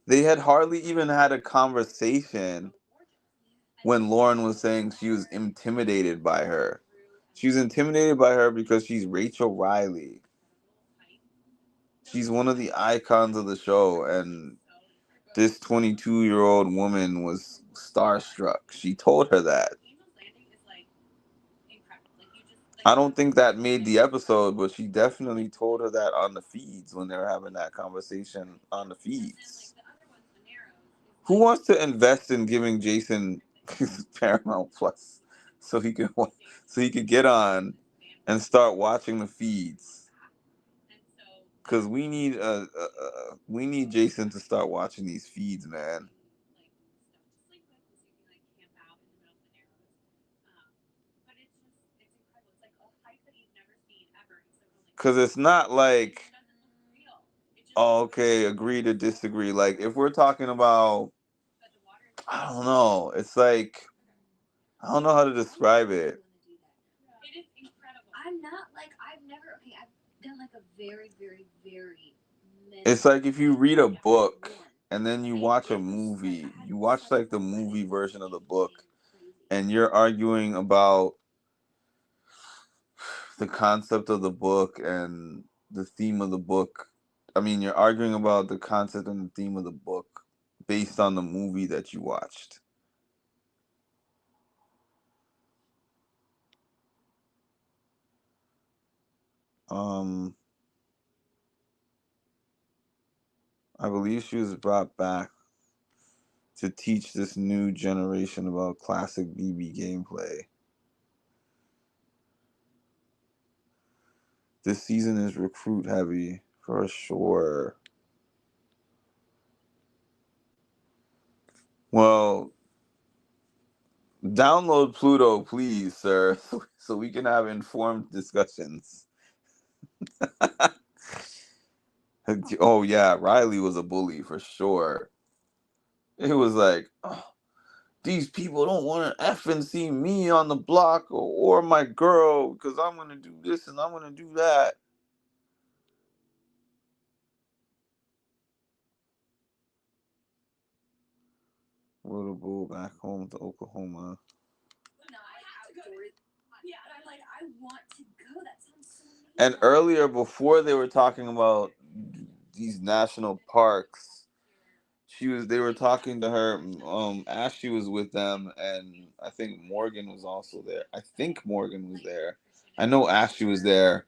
They had hardly even had a conversation when Lauren was saying she was intimidated by her. She was intimidated by her because she's Rachel Riley. She's one of the icons of the show, and this 22-year-old woman was starstruck. She told her that. I don't think that made the episode, but she definitely told her that on the feeds when they were having that conversation on the feeds. Who wants to invest in giving Jason Paramount Plus so he could get on and start watching the feeds? Because we need Jason to start watching these feeds, man. Because it's not like, oh, okay, agree to disagree. Like, if we're talking about, I don't know, it's like, I don't know how to describe it. It is incredible. I'm not like I've done like a very, very, very. It's like if you read a book and then you watch a movie, you watch like the movie version of the book, and you're arguing about the concept of the book and the theme of the book. I mean, you're arguing about the concept and the theme of the book based on the movie that you watched. I believe she was brought back to teach this new generation about classic BB gameplay. This season is recruit heavy for sure. Well, download Pluto, please, sir, so we can have informed discussions. Oh yeah, Riley was a bully for sure. It was like, oh, these people don't want to effing see me on the block or my girl because I'm gonna do this and I'm gonna do that. Rode a bull back home to Oklahoma. Yeah, I'm like, I want to go. That sounds so amazing. And earlier, before they were talking about these national parks, they were talking to her. Ashley was with them, and I think Morgan was also there. I think Morgan was there. I know Ashley was there,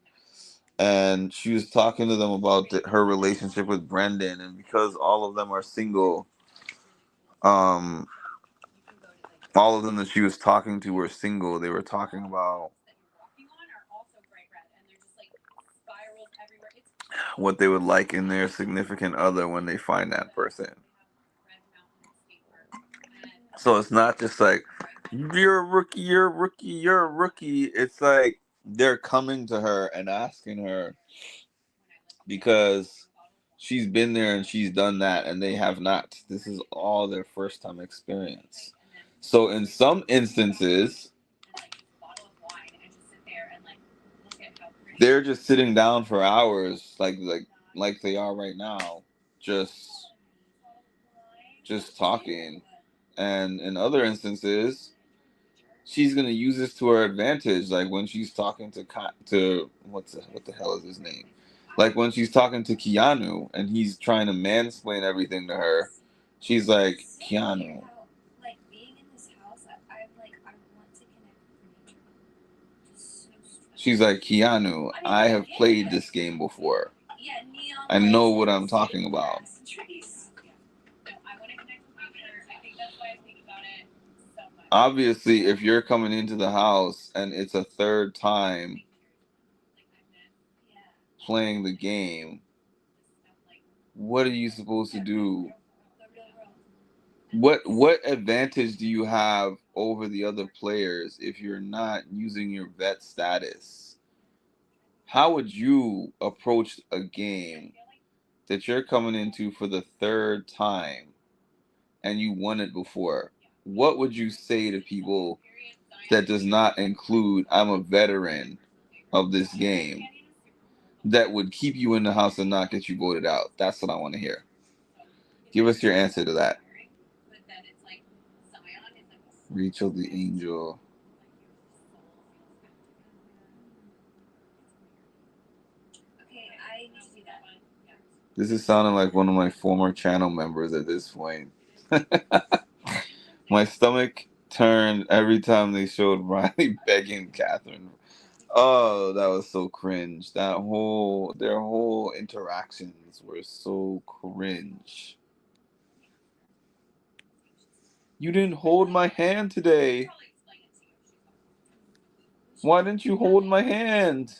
and she was talking to them about her relationship with Brendan, and because all of them are single, all of them that she was talking to were single. They were talking about what they would like in their significant other when they find that person. So it's not just like, you're a rookie, you're a rookie, you're a rookie. It's like they're coming to her and asking her because she's been there and she's done that and they have not. This is all their first time experience. So in some instances, they're just sitting down for hours like they are right now, just talking. And in other instances, she's gonna use this to her advantage. Like when she's talking to what the hell is his name? Like when she's talking to Keanu and he's trying to mansplain everything to her, she's like, Keanu. Like being in this house, I'm like, I want to connect with nature. Just so stressful. She's like, Keanu, I have played this game before. Yeah, neon I know lights what I'm and talking about. grass and trees. Yeah. No, I want to connect with nature. I think that's why I think about it so much. Obviously, if you're coming into the house and it's a third time playing the game, what are you supposed to do? What advantage do you have over the other players if you're not using your vet status? How would you approach a game that you're coming into for the third time and you won it before? What would you say to people that does not include, I'm a veteran of this game, that would keep you in the house and not get you voted out? That's what I want to hear. Give us your answer to that. Rachel the Angel. Okay, I need to do that. This is sounding like one of my former channel members at this point. My stomach turned every time they showed Riley begging Catherine. Oh, that was so cringe. Their whole interactions were so cringe. You didn't hold my hand today. Why didn't you hold my hand?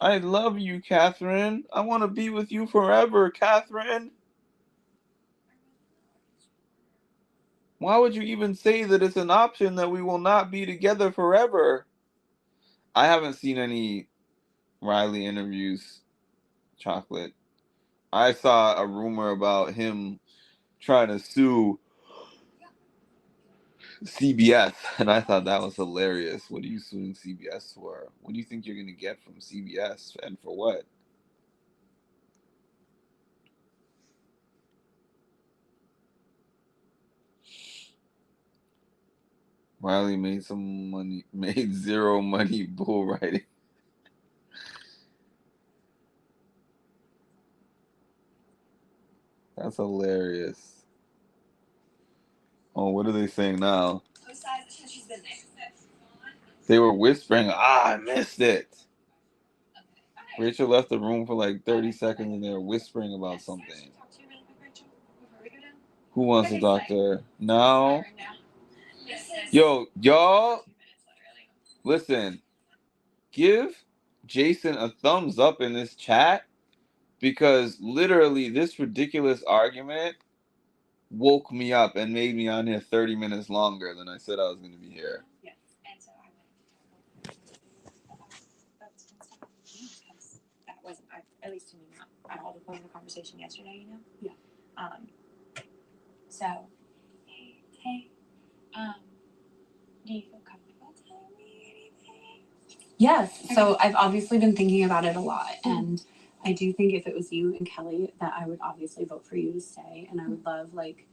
I love you, Catherine. I want to be with you forever, Catherine. Why would you even say that it's an option that we will not be together forever? I haven't seen any Riley interviews, Chocolate. I saw a rumor about him trying to sue CBS, and I thought that was hilarious. What are you suing CBS for? What do you think you're gonna get from CBS, and for what? Riley made some money, made zero money bull riding. That's hilarious. Oh, what are they saying now? She's been there. They were whispering. I missed it. Rachel left the room for like 30 seconds and they were whispering about something. Who wants to talk to her? No? Yo, y'all, listen. Give Jason a thumbs up in this chat because literally this ridiculous argument woke me up and made me on here 30 minutes longer than I said I was going to be here. Yes, and so I went to that's because that wasn't, at least to me, not at all the point of the conversation yesterday, you know? Yeah. So, hey, do you feel comfortable telling me anything? Yes. So I've obviously been thinking about it a lot. And I do think if it was you and Kelly, that I would obviously vote for you to stay. And I would love, like,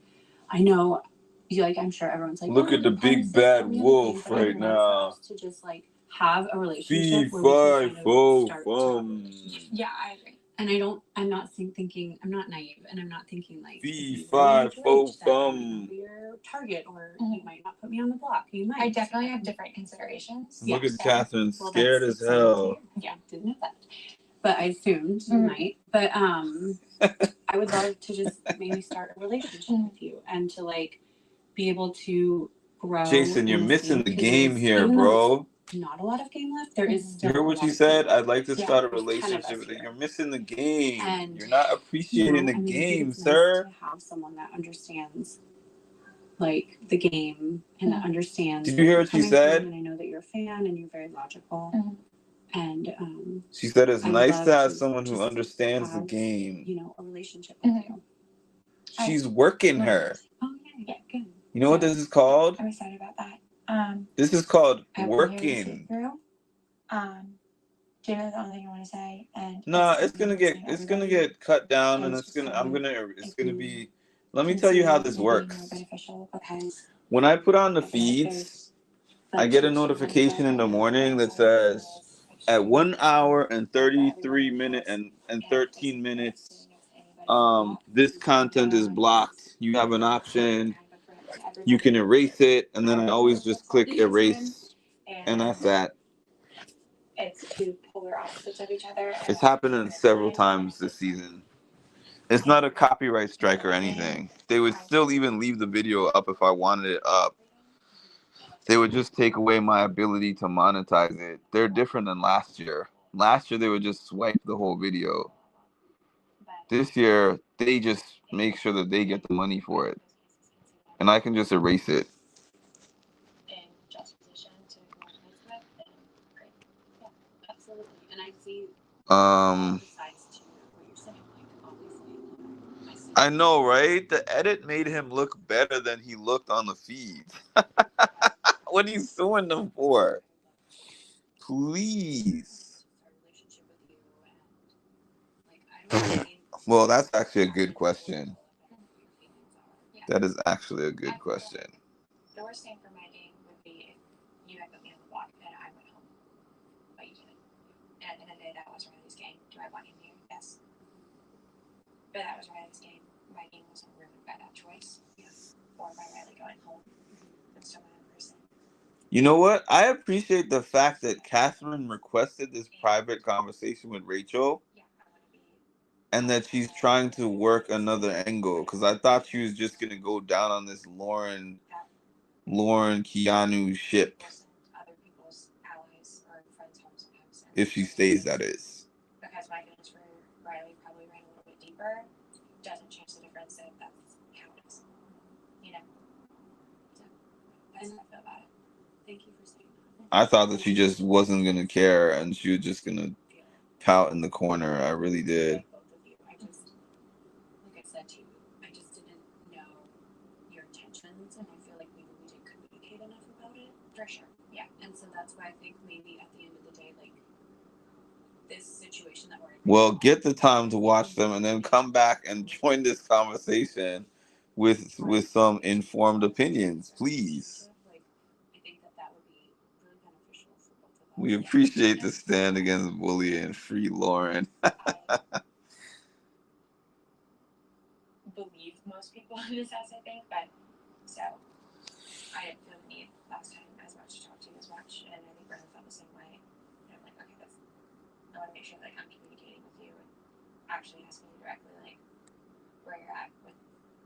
I know, you like, I'm sure everyone's like, Look at the big bad wolf right now. To just, like, have a Fee, relationship where we fi, can kind fo, of start to have a fum. relationship. Yeah, I agree. And I'm not thinking, I'm not naive, and I'm not thinking like, Fee, if you fi, really fo, rich, that might fum. not be your target, or you might not put me on the block. You might. I definitely have different considerations. Look Yeah. at Catherine, Well, scared that's as exciting hell. to hear. Yeah, didn't know that. But I assumed you might. But I would love to just maybe start a relationship with you and to like be able to grow. Jason, you're in missing sync, the 'cause game there's- here, even though bro. it's not a lot of game left. There is You still. heard a what lot she of said? game I'd like to left. start a There's 10 of relationship us with you. here. You're missing the game. And, You're not appreciating the I think game, it's sir. nice to have someone that understands like the game and that understands. Did you hear what she said? And I know that you're a fan and you're very logical. And She said it's I would nice love to have to someone who just understands the have, game. you know, a relationship with you. She's working her. Oh yeah, good. You know what this is called? I'm excited about that. This is called I want to hear this working. through. Do you know the only thing you want to say? And No, it's gonna get cut down, and it's gonna be. Let me tell you how this works. When I put on the feeds, I get a notification in the morning that says at 1 hour and 33 minutes and 13 minutes, this content is blocked. You have an option. You can erase it, and then I always just click erase, and that's that. It's two polar opposites of each other. It's happening several times this season. It's not a copyright strike or anything. They would still even leave the video up if I wanted it up. They would just take away my ability to monetize it. They're different than last year. Last year, they would just swipe the whole video. This year, they just make sure that they get the money for it. And I can just erase it. In juxtaposition to monetize with, then great. Yeah, absolutely. And I see sides to what you're saying. Like, obviously, I know, right? The edit made him look better than he looked on the feed. What are you suing them for? Please. Well, that's actually a good question. That is actually a good question. The worst thing for my game would be if you had put me on the block and I went home, but you didn't. And at the end of the day, that was Riley's game. Do I want him here? Yes. But that was Riley's game. My game wasn't ruined by that choice. Yes. Or by Riley going home. I'm still my own person. You know what? I appreciate the fact that Catherine requested this private conversation with Rachel. And that she's trying to work another angle, because I thought she was just gonna go down on this Lauren Keanu ship. If she stays, that is. Because my feelings for Riley probably ran a little bit deeper, doesn't change the difference that that's how it is. You know? So that's how I feel about it. thank you for saying that. I thought that she just wasn't gonna care and she was just gonna pout in the corner. I really did. Like I said to you, I just didn't know your intentions, and I feel like maybe we could be that's why I think maybe at the end of the day, like this situation that we're in. Well, get the time to watch them and then come back and join this conversation with some informed opinions, please. Like, I think that would be really beneficial for both of us. We appreciate the stand against bullying and free Lauren. Believe most people in this house, I think, but so I didn't feel the need last time as much to talk to you as much, and I think Brennan felt the same way. And I'm like, okay, I want to make sure that I'm communicating with you and actually asking you directly, like, where you're at with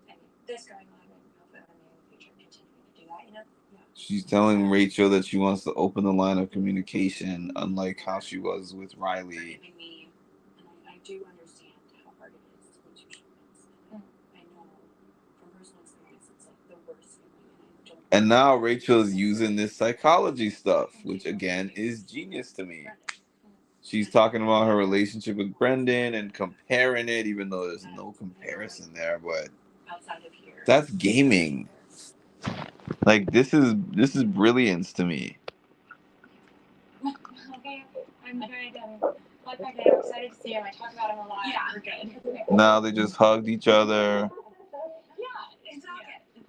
any of this going on, and hopefully in the future continuing to do that, you know? Yeah. She's telling Rachel that she wants to open the line of communication, unlike how she was with Riley. Forgiving me, and I do understand how hard it is to lose your shipments. I know from personal experience it's like the worst feeling, and I don't. And now Rachel's using this psychology stuff, which again is genius to me. She's talking about her relationship with Brendan and comparing it, even though there's no comparison there, but Outside of here, that's gaming. Like this is brilliance to me. Okay, I'm good. Like, okay, I'm excited to see him. I talk about him a lot. Yeah. We're good. Now they just hugged each other. Yeah, it's all good.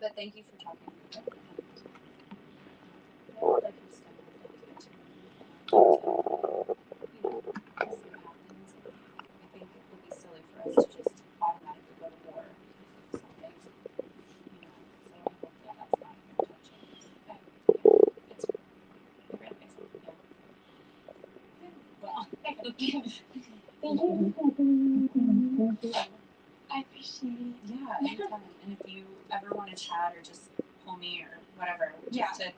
but thank you for talking. I think it would be silly for us to just automatically go to war or something. So hopefully that's not your intention. It's really yeah. Well, thank you. I appreciate it. Yeah, anytime. And if you ever want to chat or just pull me or whatever, just to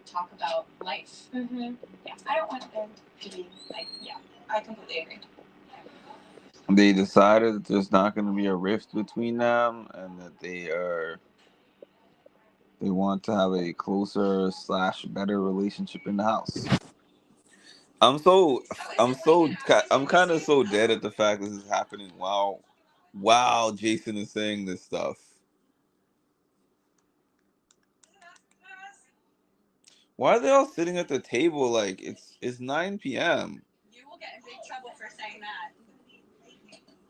talk about life. Mm-hmm. Yeah. I don't want them to be like, yeah, I completely agree. They decided that there's not going to be a rift between them, and that they want to have a closer / better relationship in the house. I'm kind of so dead at the fact this is happening while Jason is saying this stuff. Why are they all sitting at the table like it's 9 p.m.? You will get in big trouble for saying that.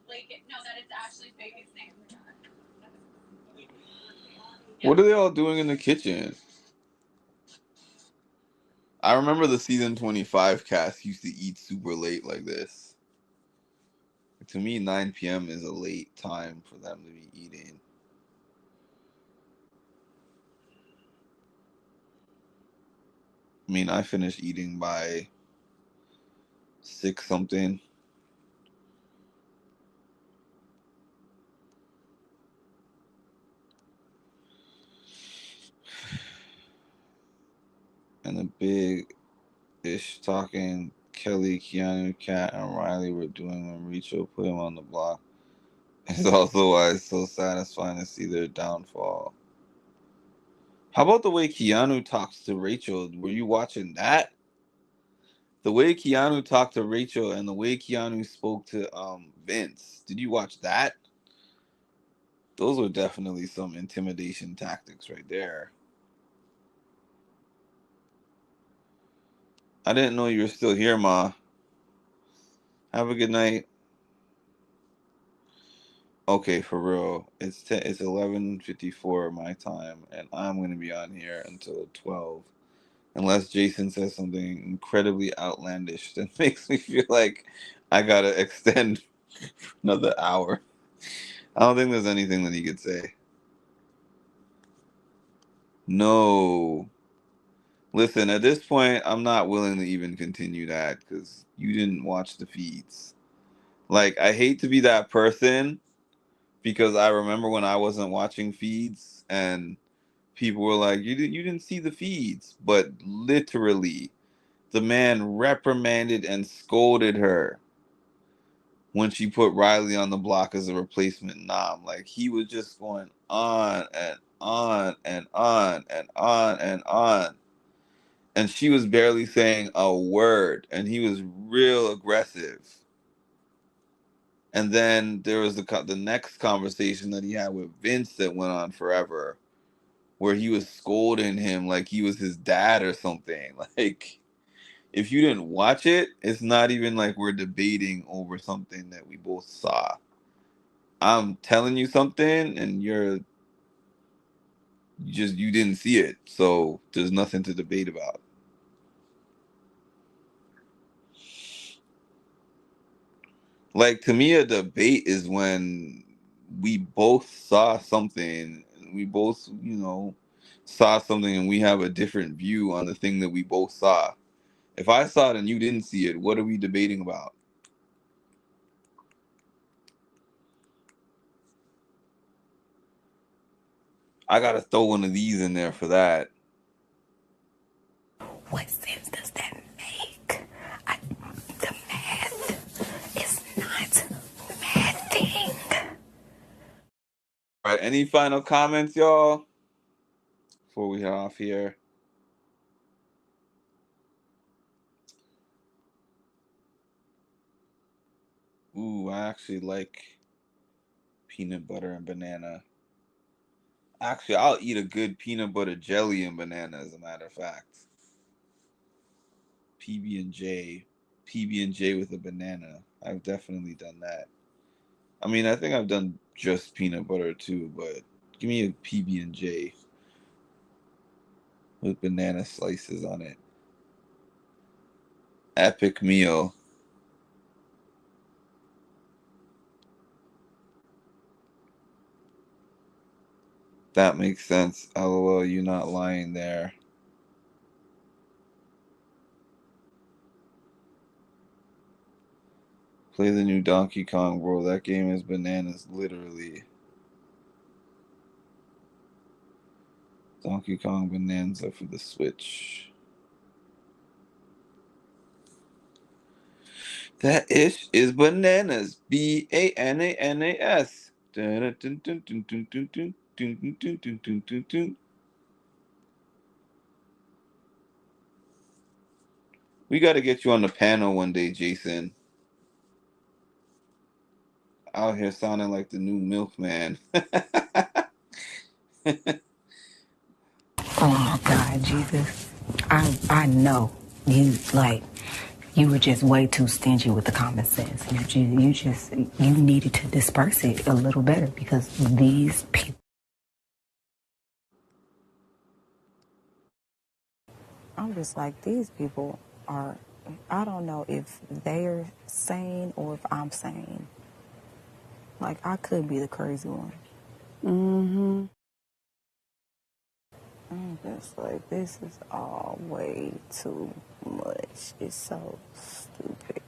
Like, no, that it's actually Fabi's name. What are they all doing in the kitchen? I remember the season 25 cast used to eat super late like this. To me, 9 p.m. is a late time for them to be eating. I mean, I finished eating by 6 something. And the big-ish talking Kelly, Keanu, Kat, and Riley were doing when Rachel put him on the block. It's also why it's so satisfying to see their downfall. How about the way Keanu talks to Rachel? Were you watching that? The way Keanu talked to Rachel and the way Keanu spoke to Vince. Did you watch that? Those were definitely some intimidation tactics right there. I didn't know you were still here, Ma. Have a good night. Okay, for real. It's 11:54 my time, and I'm gonna be on here until 12, unless Jason says something incredibly outlandish that makes me feel like I gotta extend another hour. I don't think there's anything that he could say. No. Listen, at this point, I'm not willing to even continue that because you didn't watch the feeds. Like, I hate to be that person because I remember when I wasn't watching feeds and people were like, you didn't see the feeds. But literally, the man reprimanded and scolded her when she put Riley on the block as a replacement nom. Like, he was just going on and on and on and on and on. And she was barely saying a word, and he was real aggressive. And then there was the next conversation that he had with Vince that went on forever, where he was scolding him like he was his dad or something. Like, if you didn't watch it, it's not even like we're debating over something that we both saw. I'm telling you something, and you didn't see it, so there's nothing to debate about. Like, to me, a debate is when we both saw something, we both, saw something, and we have a different view on the thing that we both saw. If I saw it and you didn't see it, what are we debating about? I gotta throw one of these in there for that. What sense does that make? The math is not mathing. All right, any final comments, y'all, before we head off here? Ooh, I actually like peanut butter and banana. Actually, I'll eat a good peanut butter jelly and banana, as a matter of fact. PB&J. PB&J with a banana. I've definitely done that. I mean, I think I've done just peanut butter too, but give me a PB&J with banana slices on it. Epic meal. That makes sense. LOL, you're not lying there. Play the new Donkey Kong, bro. That game is bananas, literally. Donkey Kong Bonanza for the Switch. That ish is bananas. BANANAS. We got to get you on the panel one day, Jason. Out here sounding like the new milkman. Oh my God, Jesus. I know you were just way too stingy with the common sense. You needed to disperse it a little better because these people. I'm just like, these people are, I don't know if they're sane or if I'm sane. Like, I could be the crazy one. I'm just like, this is all way too much. It's so stupid.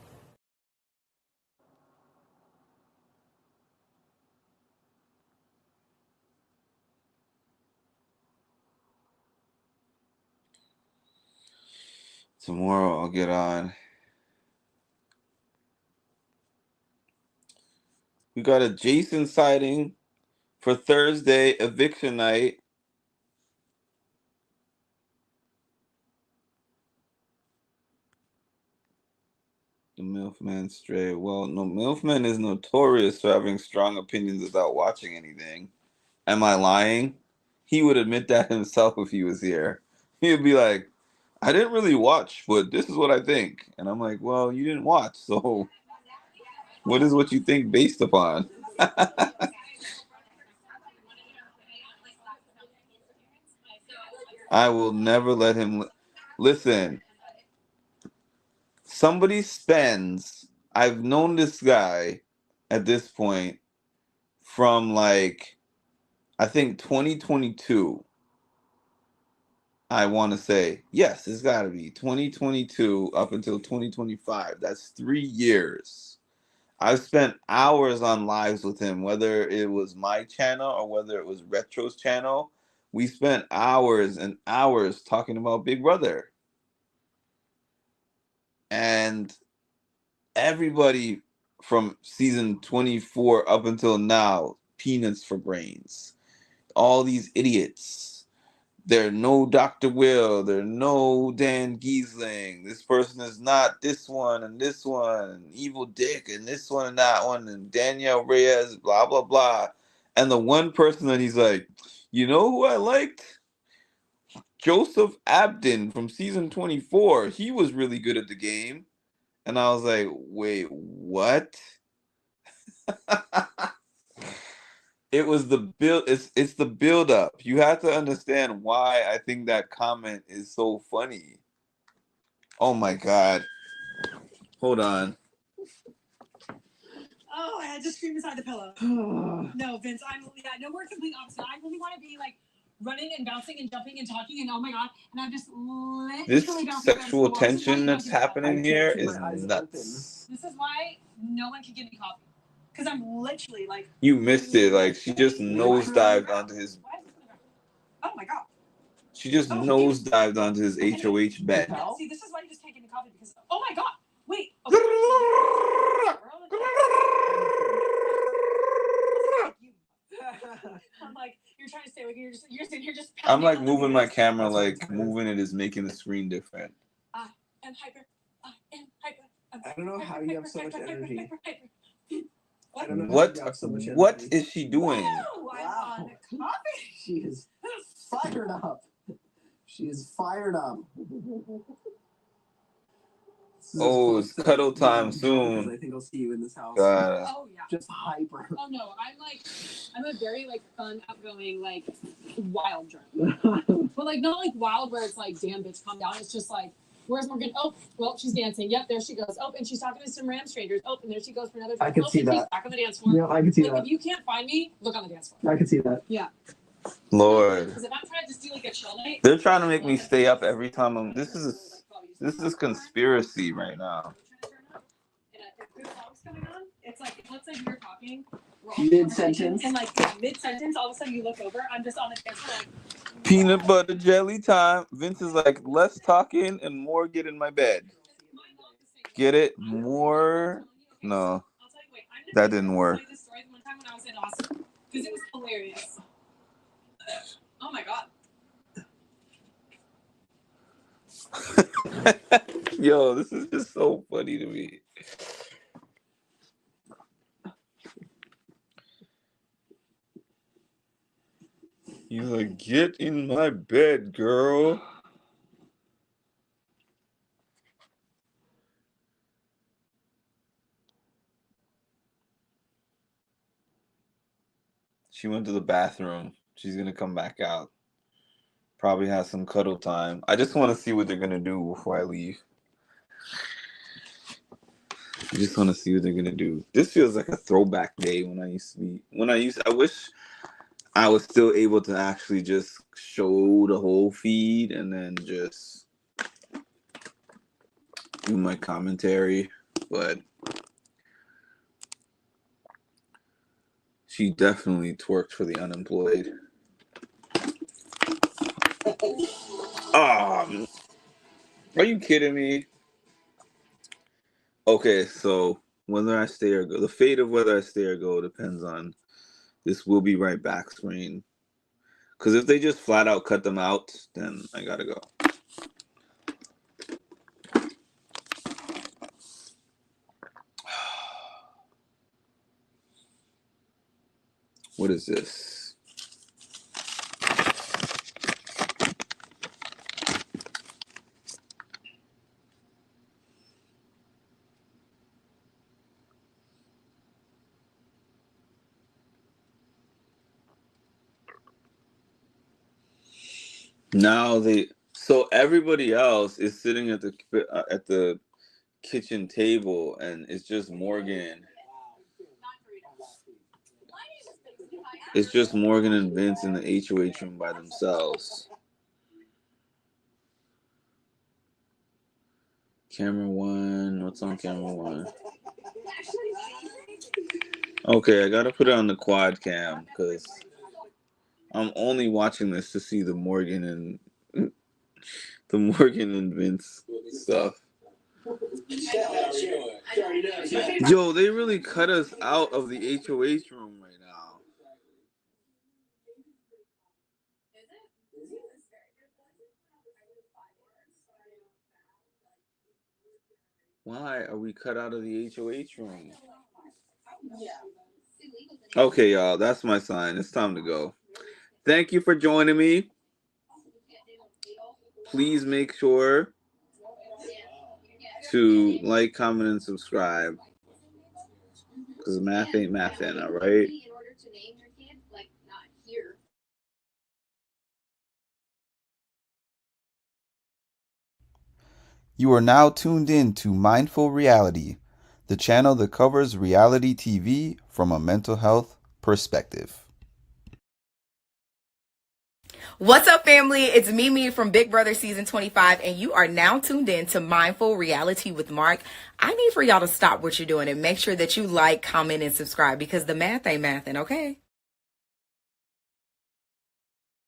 Tomorrow I'll get on. We got a Jason sighting for Thursday, eviction night. The Milfman stray. Well, no, Milfman is notorious for having strong opinions without watching anything. Am I lying? He would admit that himself if he was here. He'd be like, I didn't really watch, but this is what I think. And I'm like, well, you didn't watch, so what is what you think based upon? I will never let him listen. Somebody spends, I've known this guy at this point from like, I think 2022. I want to say, yes, it's got to be 2022 up until 2025. That's 3 years. I've spent hours on lives with him, whether it was my channel or whether it was Retro's channel. We spent hours and hours talking about Big Brother. And everybody from season 24 up until now, peanuts for brains. All these idiots. There are no Dr. Will. There are no Dan Giesling. This person is not this one and this one, and Evil Dick and this one and that one, and Danielle Reyes, blah, blah, blah. And the one person that he's like, you know who I liked? Joseph Abden from season 24. He was really good at the game. And I was like, wait, what? It was the build. It's the build up. You have to understand why I think that comment is so funny. Oh my god. Hold on. Oh, I had to scream inside the pillow. No, Vince, no, we're complete opposite. I really want to be like running and bouncing and jumping and talking and oh my god, and I'm just This literally bouncing sexual against the wall. This is why tension you that's don't get happening coffee. here is nuts. This is why no one can give me coffee. Because I'm literally like. You missed it. Like she just nosedived onto his. Oh my god. She just nosedived onto his HOH bed. See, this is why you just can't give me coffee because. Oh my god. Wait. Okay. I'm like, you're trying to stay awake. You're sitting here just. I'm like moving my camera, like moving it is making the screen different. I'm hyper. I'm hyper. I don't know how you have so much energy. What is she doing? Wow. She is fired up. She is fired up. Oh, it's cuddle time soon. I think I'll see you in this house. Oh yeah. Just hyper. Oh no, I'm a very like fun, outgoing, like wild drunk. But like not like wild where it's like, damn bitch, calm down. It's just like, where's Morgan? Oh, well, she's dancing. Yep, there she goes. Oh, and she's talking to some random strangers. Oh, and there she goes for another drink. I can see and that. She's back on the dance floor. Yeah, I can see like, that. If you can't find me, look on the dance floor. I can see that. Yeah. Lord. Because if I'm trying to just do like a chill night, They're trying to make me stay up every time I'm. This is conspiracy right now. It's like it looks like you're talking. Mid-sentence. And like mid-sentence, all of a sudden you look over. I'm just on the dance floor like. Peanut butter jelly time. Vince is like, less talking and more get in my bed. Get it? More? No. That didn't work. Because it was hilarious. Oh my god. Yo, this is just so funny to me. He's like, get in my bed, girl. She went to the bathroom. She's gonna come back out. Probably has some cuddle time. I just want to see what they're gonna do before I leave. I just want to see what they're gonna do. This feels like a throwback day when I wish I was still able to actually just show the whole feed and then just do my commentary, but she definitely twerked for the unemployed. Are you kidding me? Okay, so whether I stay or go, the fate of whether I stay or go depends on this will be right back screen. Because if they just flat out cut them out, then I gotta go. What is this? Now so everybody else is sitting at the kitchen table, and it's just Morgan. It's just Morgan and Vince in the HOH room by themselves. Camera one. What's on camera one? Okay, I gotta put it on the quad cam because I'm only watching this to see the Morgan and Vince stuff. Yo, they really cut us out of the HOH room right now. Why are we cut out of the HOH room? Okay, y'all, that's my sign. It's time to go. Thank you for joining me. please make sure to like, comment, and subscribe. Because math ain't mathin', all right? You are now tuned in to Mindful Reality, the channel that covers reality TV from a mental health perspective. What's up, family? It's Mimi from Big Brother Season 25, and you are now tuned in to Mindful Reality with Mark. I need for y'all to stop what you're doing and make sure that you like, comment, and subscribe because the math ain't mathin', okay?